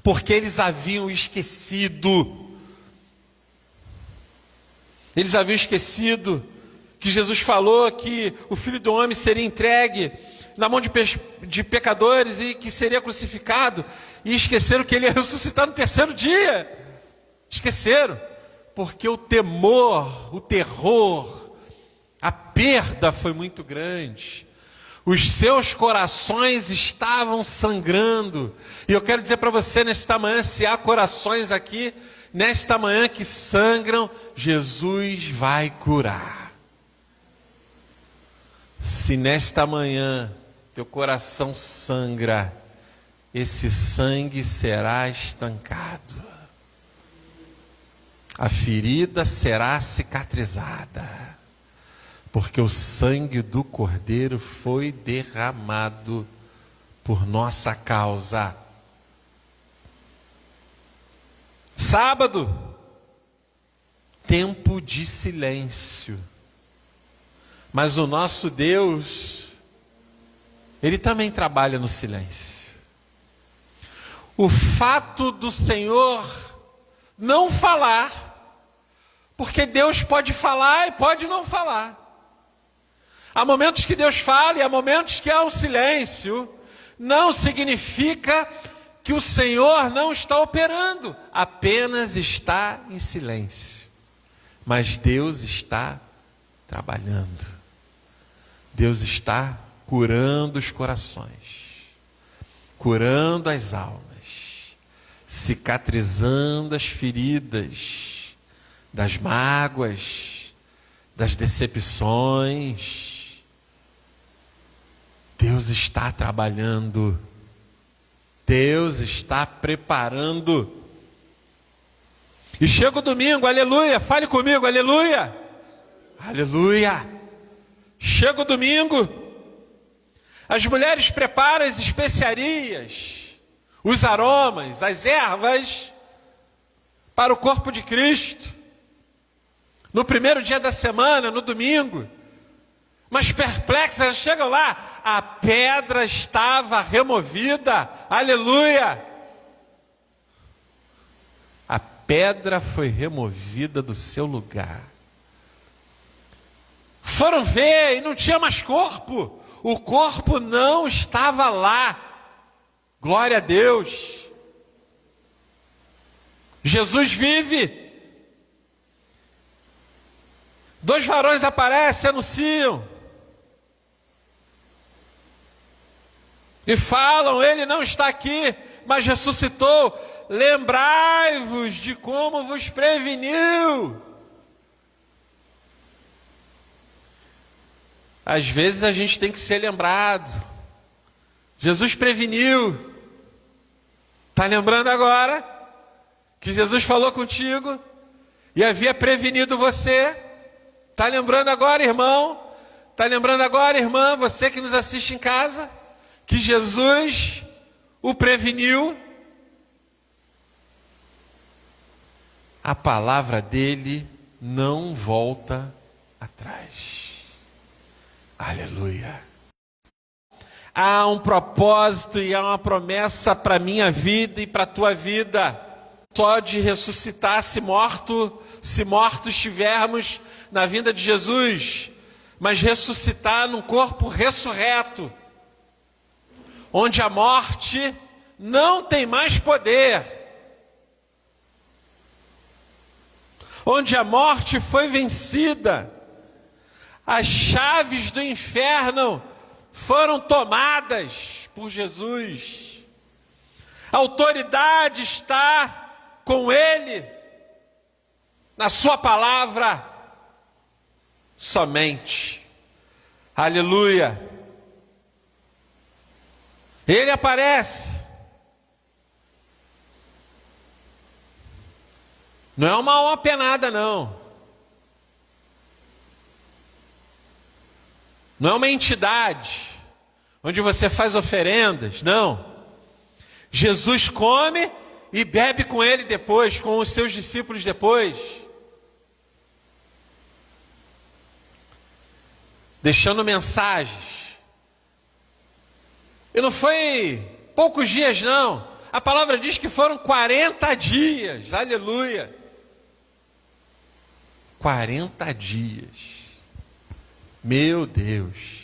Porque eles haviam esquecido. Eles haviam esquecido que Jesus falou que o Filho do Homem seria entregue na mão de pecadores e que seria crucificado. E esqueceram que ele ia ressuscitar no 3º dia. Esqueceram. Porque o temor, o terror, a perda foi muito grande. Os seus corações estavam sangrando. E eu quero dizer para você nesta manhã, se há corações aqui, nesta manhã que sangram, Jesus vai curar. Se nesta manhã teu coração sangra, esse sangue será estancado. A ferida será cicatrizada, porque o sangue do Cordeiro foi derramado por nossa causa. Sábado, tempo de silêncio. Mas o nosso Deus, Ele também trabalha no silêncio. O fato do Senhor não falar, porque Deus pode falar e pode não falar. Há momentos que Deus fala e há momentos que há um silêncio. Não significa que o Senhor não está operando, apenas está em silêncio. Mas Deus está trabalhando. Deus está curando os corações, curando as almas, cicatrizando as feridas, das mágoas, das decepções. Deus está trabalhando, Deus está preparando. E chega o domingo, aleluia, fale comigo, aleluia, aleluia. Chega o domingo, as mulheres preparam as especiarias, os aromas, as ervas para o corpo de Cristo. No primeiro dia da semana, no domingo, mas perplexas, chegam lá, a pedra estava removida, aleluia! A pedra foi removida do seu lugar. Foram ver e não tinha mais corpo, o corpo não estava lá, glória a Deus. Jesus vive. 2 varões aparecem, anunciam. E falam, ele não está aqui, mas ressuscitou. Lembrai-vos de como vos preveniu. Às vezes a gente tem que ser lembrado. Jesus preveniu. Está lembrando agora que Jesus falou contigo e havia prevenido você? Está lembrando agora, irmão? Está lembrando agora, irmã, você que nos assiste em casa, que Jesus o preveniu? A palavra dele não volta atrás. Aleluia. Há um propósito e há uma promessa para a minha vida e para a tua vida. Só de ressuscitar se mortos estivermos na vinda de Jesus, mas ressuscitar num corpo ressurreto, onde a morte não tem mais poder, onde a morte foi vencida, as chaves do inferno foram tomadas por Jesus, a autoridade está com Ele, na sua palavra, somente, aleluia. Ele aparece, não é uma alma penada não, não é uma entidade, onde você faz oferendas, não. Jesus come e bebe com ele depois, com os seus discípulos depois, deixando mensagens. E não foi poucos dias não, a palavra diz que foram 40 dias, aleluia. 40 dias, meu Deus.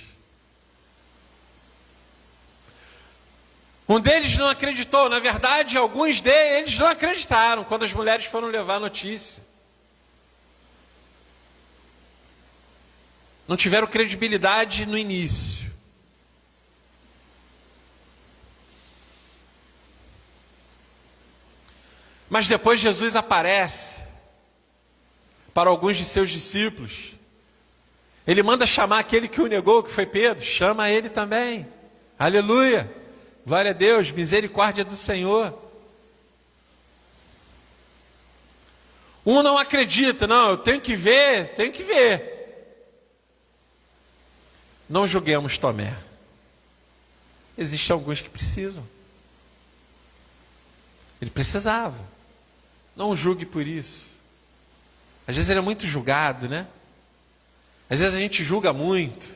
Um deles não acreditou, na verdade, alguns deles não acreditaram quando as mulheres foram levar a notícia. Não tiveram credibilidade no início. Mas depois Jesus aparece para alguns de seus discípulos. Ele manda chamar aquele que o negou, que foi Pedro, chama ele também. Aleluia. Glória a Deus, misericórdia do Senhor. Um não acredita, não, eu tenho que ver, Não julguemos Tomé. Existem alguns que precisam. Ele precisava. Não o julgue por isso. Às vezes ele é muito julgado, né? Às vezes a gente julga muito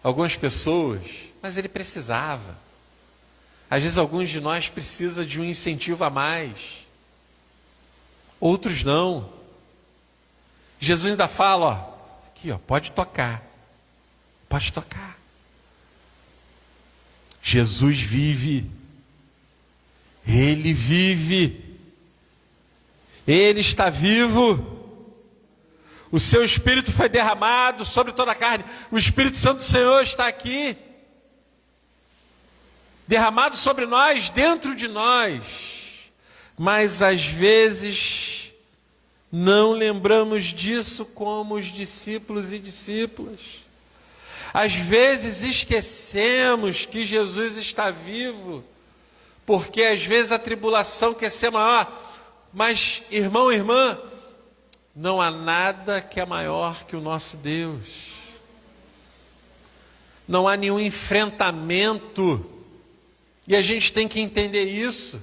algumas pessoas, mas ele precisava. Às vezes alguns de nós precisam de um incentivo a mais, outros não. Jesus ainda fala, ó, aqui, ó, pode tocar. Jesus vive. Ele vive. Ele está vivo. O seu Espírito foi derramado sobre toda a carne. O Espírito Santo do Senhor está aqui, derramado sobre nós, dentro de nós. Mas às vezes não lembramos disso como os discípulos e discípulas. Às vezes esquecemos que Jesus está vivo, porque às vezes a tribulação quer ser maior. Mas irmão, irmã, Não há nada que é maior que o nosso Deus. Não há nenhum enfrentamento. E a gente tem que entender isso.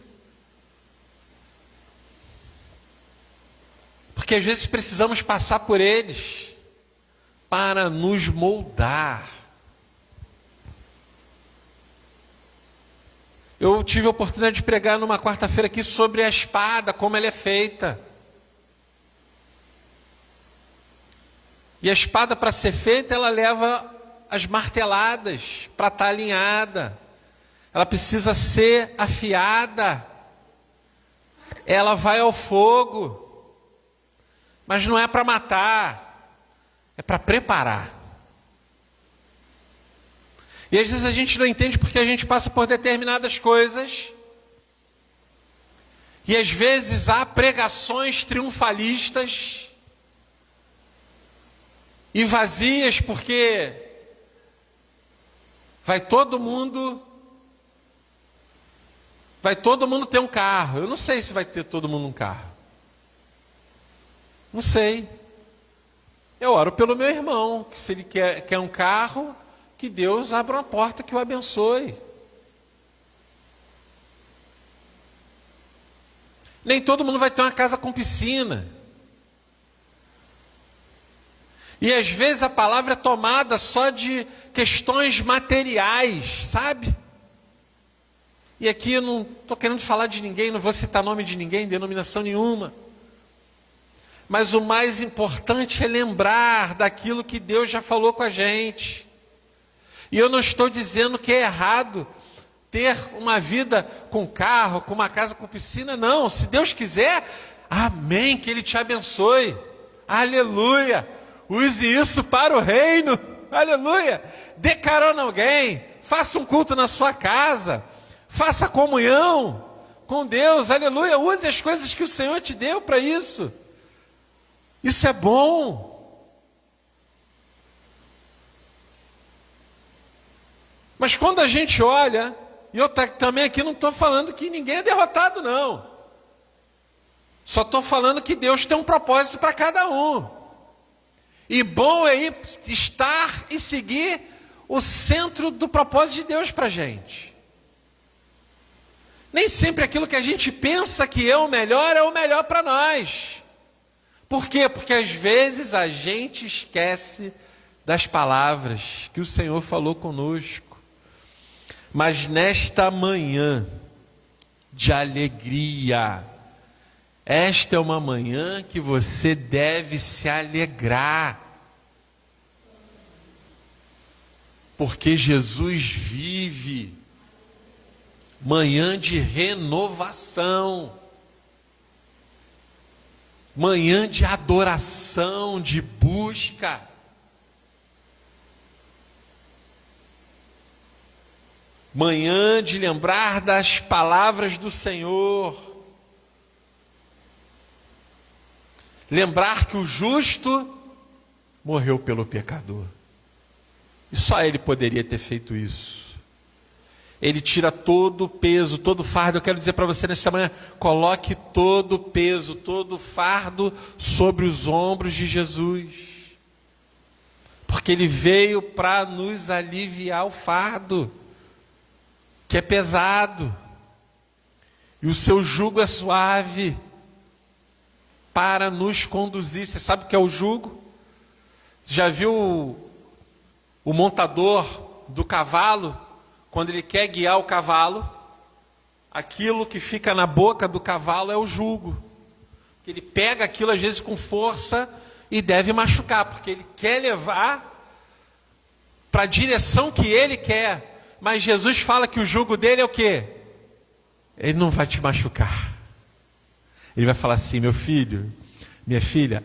Porque às vezes precisamos passar por eles para nos moldar. Eu tive a oportunidade de pregar numa quarta-feira aqui sobre a espada, como ela é feita. E a espada, para ser feita, ela leva as marteladas para estar alinhada. Ela precisa ser afiada. Ela vai ao fogo. Mas não é para matar, é para preparar. E às vezes a gente não entende porque a gente passa por determinadas coisas. E às vezes há pregações triunfalistas e vazias, porque vai todo mundo ter um carro. Eu não sei se vai ter todo mundo um carro. Não sei. Eu oro pelo meu irmão, que se ele quer um carro, que Deus abra uma porta que o abençoe. Nem todo mundo vai ter uma casa com piscina. E às vezes a palavra é tomada só de questões materiais, sabe? E aqui eu não estou querendo falar de ninguém, não vou citar nome de ninguém, denominação nenhuma. Mas o mais importante é lembrar daquilo que Deus já falou com a gente. E eu não estou dizendo que é errado ter uma vida com carro, com uma casa com piscina, não. Se Deus quiser, amém, que Ele te abençoe. Aleluia. Use isso para o reino. Aleluia. Dê carona a alguém. Faça um culto na sua casa. Faça comunhão com Deus. Aleluia. Use as coisas que o Senhor te deu para isso. Isso é bom. Mas quando a gente olha, e eu também aqui não estou falando que ninguém é derrotado, não. Só estou falando que Deus tem um propósito para cada um. E bom é estar e seguir o centro do propósito de Deus para a gente. Nem sempre aquilo que a gente pensa que é o melhor para nós. Por quê? Porque às vezes a gente esquece das palavras que o Senhor falou conosco. Mas nesta manhã de alegria, esta é uma manhã que você deve se alegrar. Porque Jesus vive. Manhã de renovação. Manhã de adoração, de busca. Manhã de lembrar das palavras do Senhor. Lembrar que o justo morreu pelo pecador. E só ele poderia ter feito isso. Ele tira todo o peso, todo o fardo. Eu quero dizer para você nesta manhã, coloque todo o peso, todo o fardo sobre os ombros de Jesus. Porque ele veio para nos aliviar o fardo, que é pesado. E o seu jugo é suave, para nos conduzir. Você sabe o que é o jugo? Já viu o montador do cavalo? Quando ele quer guiar o cavalo, aquilo que fica na boca do cavalo é o jugo. Ele pega aquilo às vezes com força e deve machucar, porque ele quer levar para a direção que ele quer. Mas Jesus fala que o jugo dele é o quê? Ele não vai te machucar. Ele vai falar assim: meu filho, minha filha,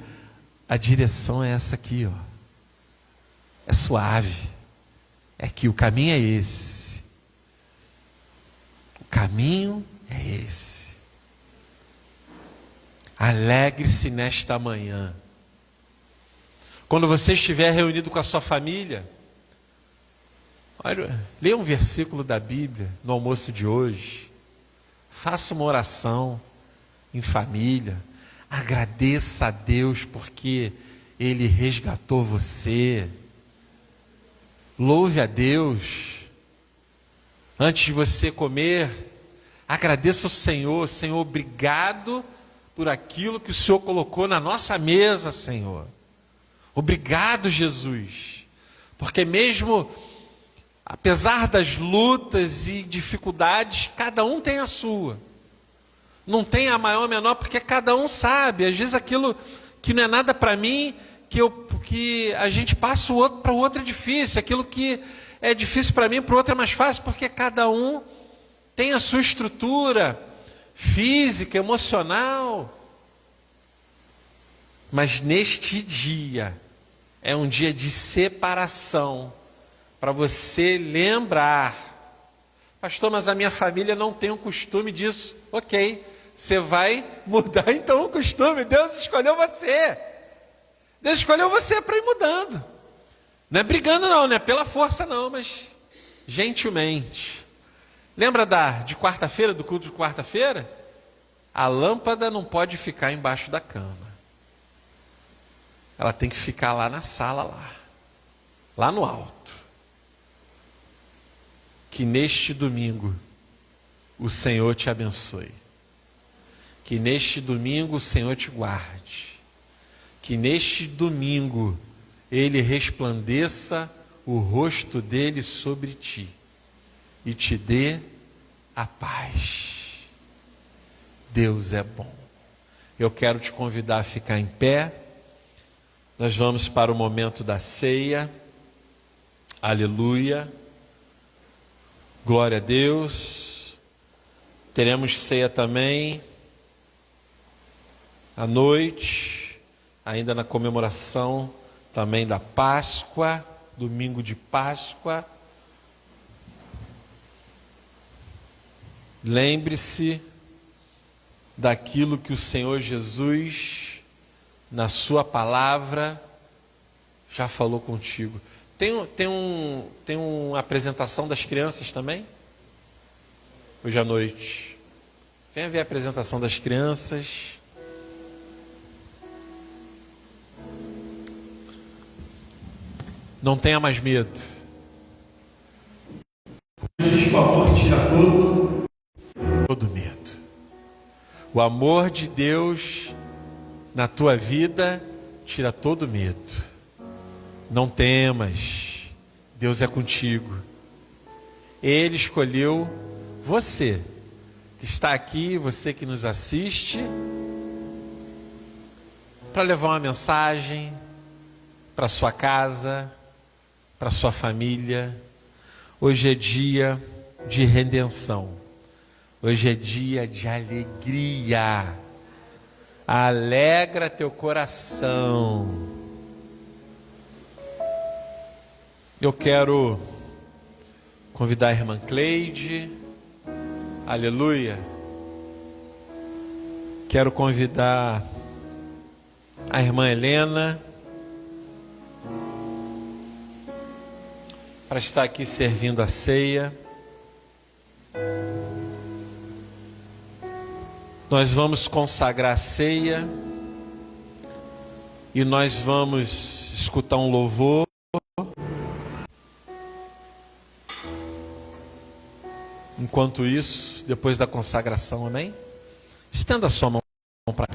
a direção é essa aqui, ó. É suave. É que o caminho é esse. O caminho é esse. Alegre-se nesta manhã. Quando você estiver reunido com a sua família, olha, leia um versículo da Bíblia no almoço de hoje. Faça uma oração em família. Agradeça a Deus porque Ele resgatou você. Louve a Deus. Antes de você comer, agradeça ao Senhor. Senhor, obrigado por aquilo que o Senhor colocou na nossa mesa, Senhor. Obrigado, Jesus. Porque mesmo apesar das lutas e dificuldades, cada um tem a sua. Não tem a maior ou menor, porque cada um sabe. Às vezes aquilo que não é nada para mim, que a gente passa para o outro é difícil. Aquilo que é difícil para mim, para o outro é mais fácil, porque cada um tem a sua estrutura física, emocional. Mas neste dia, é um dia de separação, para você lembrar. Pastor, mas a minha família não tem o costume disso. Ok, você vai mudar então o costume. Deus escolheu você. Deus escolheu você para ir mudando. Não é brigando não, não é pela força não, mas gentilmente. Lembra de quarta-feira, do culto de quarta-feira? A lâmpada não pode ficar embaixo da cama. Ela tem que ficar lá na sala, lá no alto. Que neste domingo o Senhor te abençoe. Que neste domingo o Senhor te guarde. Que neste domingo Ele resplandeça o rosto dele sobre ti e te dê a paz. Deus é bom. Eu quero te convidar a ficar em pé. Nós vamos para o momento da ceia. Aleluia. Glória a Deus. Teremos ceia também à noite, ainda na comemoração também da Páscoa, domingo de Páscoa. Lembre-se daquilo que o Senhor Jesus, na sua palavra, já falou contigo. Tem uma apresentação das crianças também? Hoje à noite. Venha ver a apresentação das crianças. Não tenha mais medo. O amor tira todo medo. O amor de Deus na tua vida tira todo medo. Não temas, Deus é contigo. Ele escolheu você, que está aqui, você que nos assiste, para levar uma mensagem para sua casa, para sua família. Hoje é dia de redenção. Hoje é dia de alegria. Alegra teu coração. Eu quero convidar a irmã Cleide. Aleluia. Quero convidar a irmã Helena para estar aqui servindo a ceia. Nós vamos consagrar a ceia e nós vamos escutar um louvor. Enquanto isso, depois da consagração, amém? Estenda a sua mão para cá.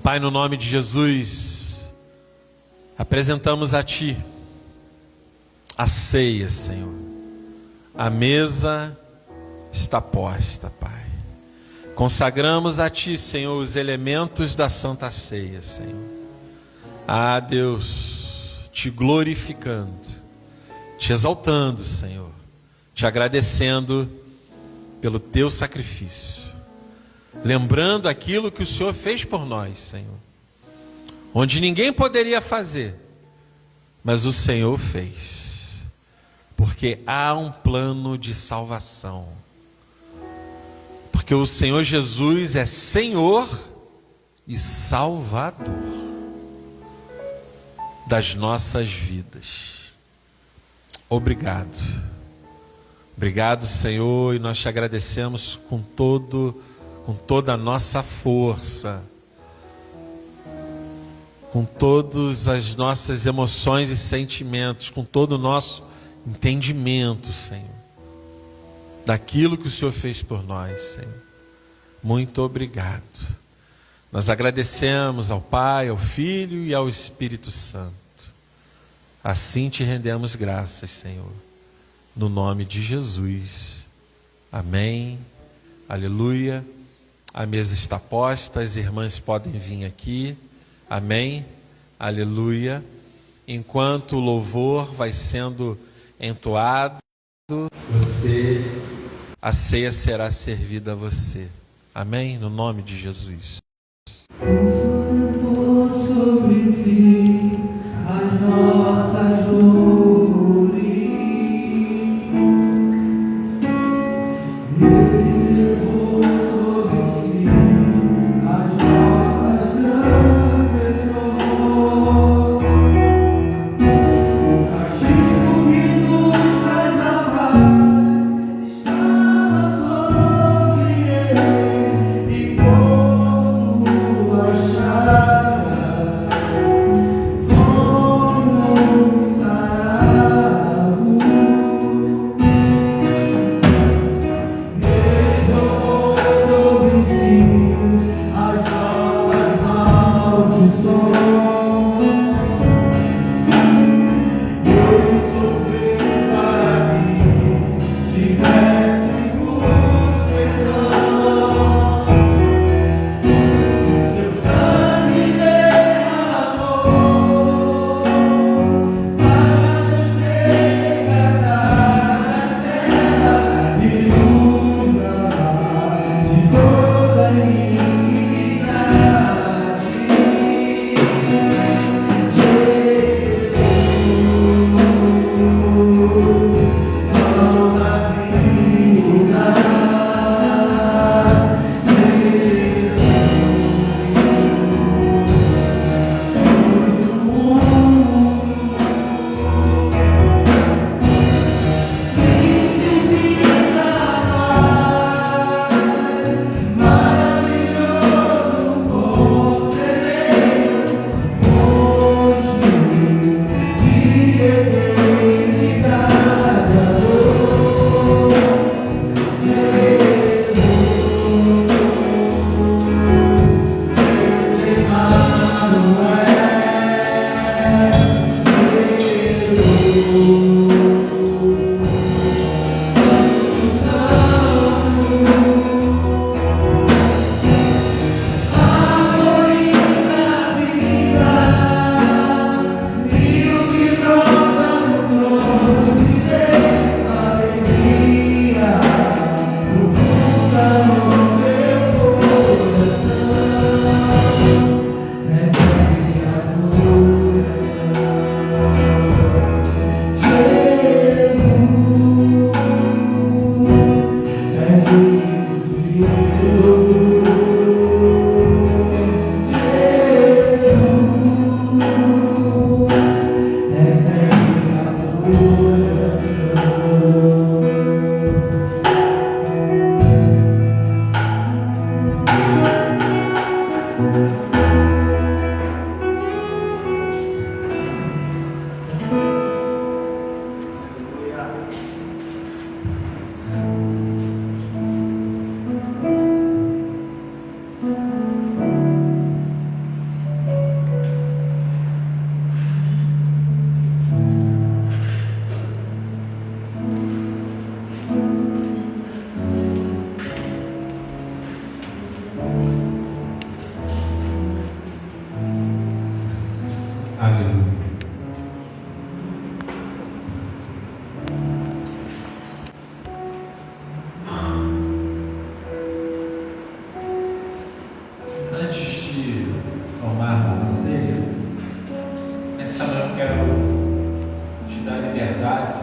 Pai, no nome de Jesus, apresentamos a Ti a ceia, Senhor. A mesa está posta, Pai. Consagramos a Ti, Senhor, os elementos da Santa Ceia, Senhor. Ah, Deus, Te glorificando, Te exaltando, Senhor. Te agradecendo pelo Teu sacrifício. Lembrando aquilo que o Senhor fez por nós, Senhor. Onde ninguém poderia fazer, mas o Senhor fez. Porque há um plano de salvação. Porque o Senhor Jesus é Senhor e Salvador das nossas vidas. Obrigado. Obrigado, Senhor, e nós te agradecemos com com toda a nossa força, com todas as nossas emoções e sentimentos, com todo o nosso entendimento, Senhor, daquilo que o Senhor fez por nós, Senhor. Muito obrigado. Nós agradecemos ao Pai, ao Filho e ao Espírito Santo. Assim te rendemos graças, Senhor, no nome de Jesus. Amém. Aleluia. A mesa está posta, as irmãs podem vir aqui. Amém. Aleluia. Enquanto o louvor vai sendo entoado, a ceia será servida a você. Amém? No nome de Jesus. Sobre si as nossas dores, Ele levou sobre si as nossas transgressões, o castigo que nos traz a paz estava sobre Ele, e por tua chagas fomos sarados. Ele levou sobre si as nossas maldições. Ele sofreu para que tivéssemos perdão. Seu sangue derramou para nos resgatar das trevas e nos lavar de toda iniquidade. Não havia lugar.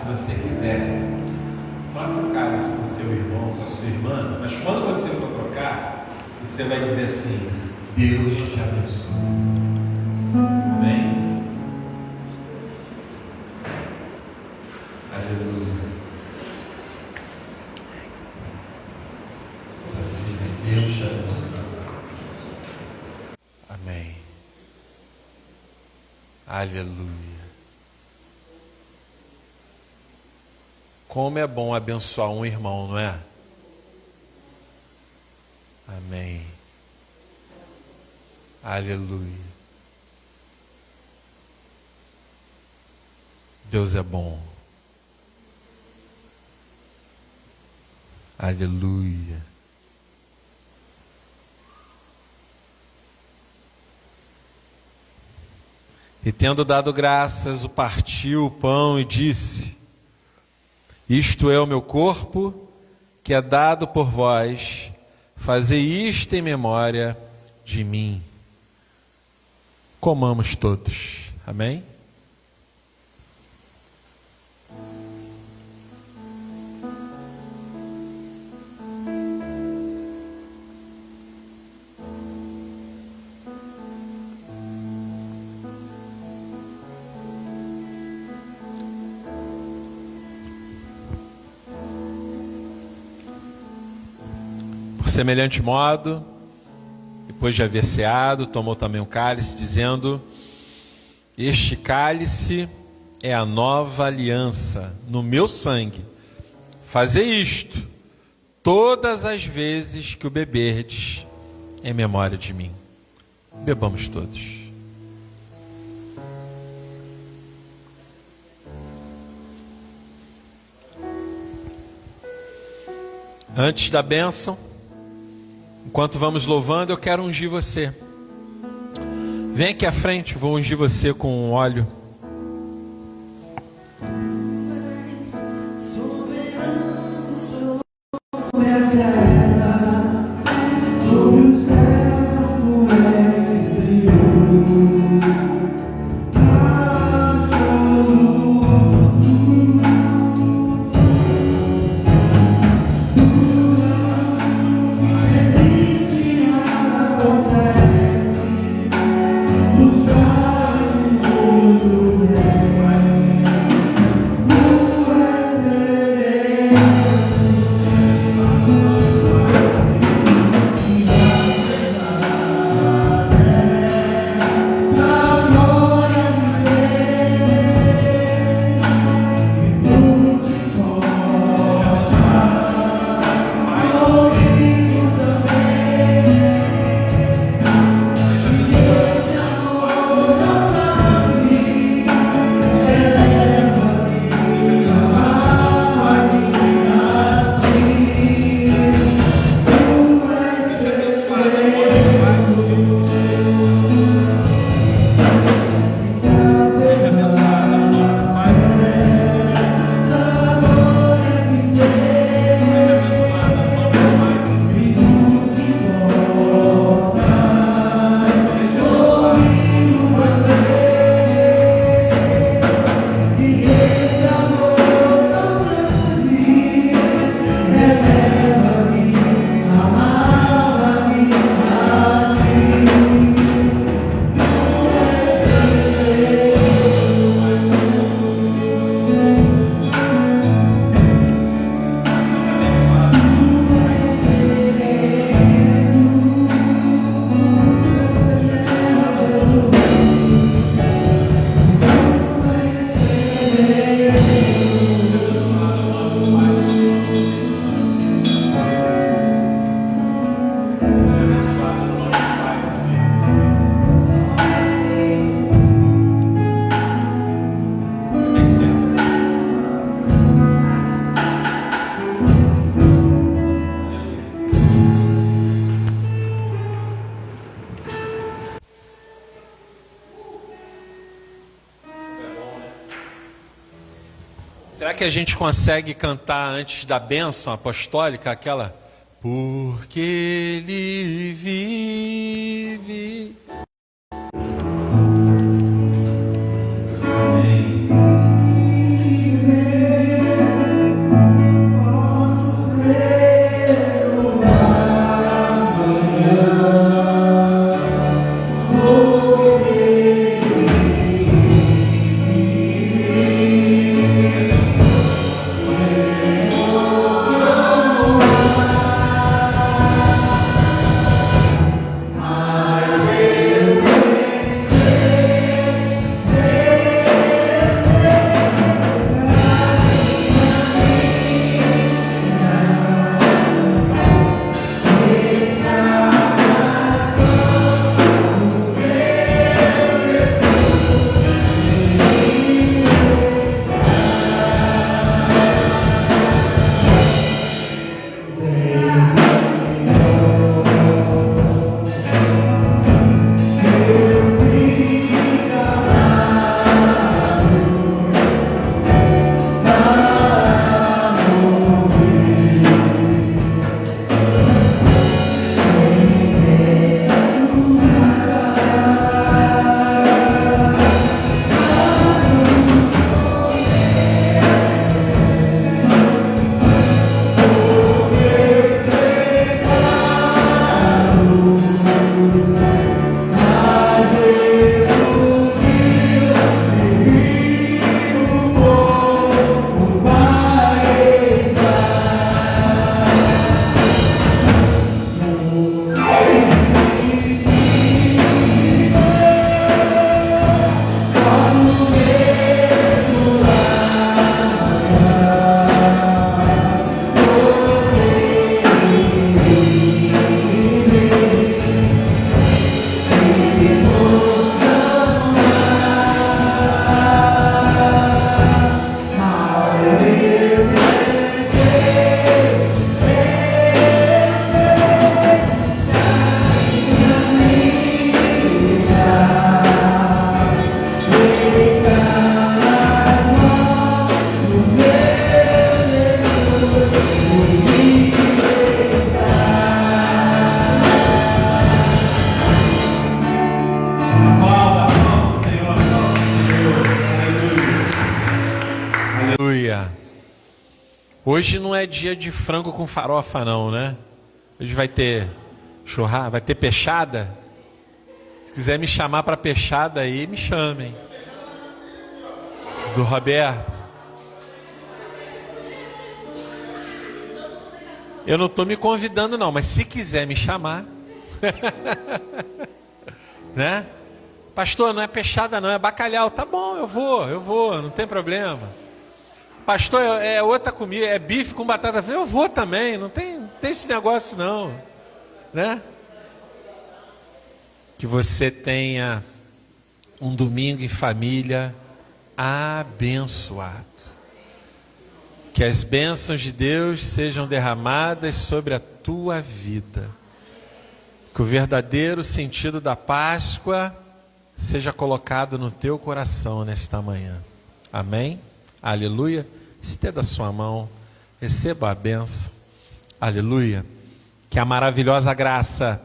se você quiser, troca o cálice com seu irmão, com a sua irmã, mas quando você for trocar, você vai dizer assim: Deus te abençoe. Amém? Aleluia. Deus te abençoe. Aleluia. Como é bom abençoar um irmão, não é? Amém. Aleluia. Deus é bom. Aleluia. E tendo dado graças, o partiu o pão e disse: isto é o meu corpo, que é dado por vós, fazei isto em memória de mim. Comamos todos. Amém? Semelhante modo, depois de haver ceado, tomou também um cálice, dizendo: este cálice é a nova aliança no meu sangue. Fazei isto todas as vezes que o beberdes, em memória de mim. Bebamos todos. Antes da bênção, enquanto vamos louvando, eu quero ungir você. Vem aqui à frente, vou ungir você com um óleo. Será que a gente consegue cantar antes da bênção apostólica aquela? Porque ele vive. Mas Hoje não é dia de frango com farofa não, né? Hoje vai ter churrasco, vai ter peixada. Se quiser me chamar para peixada aí, me chamem. Do Roberto. Eu não estou me convidando não, mas se quiser me chamar, né? Pastor, não é peixada não, é bacalhau. Tá bom, eu vou, não tem problema. Pastor, é outra comida, é bife com batata frita. Eu vou também, não tem esse negócio não, né? Que você tenha um domingo em família abençoado. Que as bênçãos de Deus sejam derramadas sobre a tua vida. Que o verdadeiro sentido da Páscoa seja colocado no teu coração nesta manhã. Amém? Aleluia. Estenda a sua mão, receba a bênção. Aleluia. Que a maravilhosa graça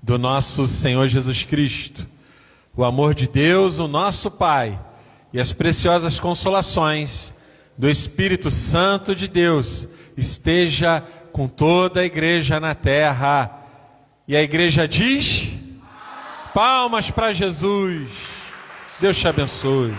do nosso Senhor Jesus Cristo, o amor de Deus, o nosso Pai, e as preciosas consolações do Espírito Santo de Deus esteja com toda a igreja na terra. E a igreja diz: palmas para Jesus. Deus te abençoe.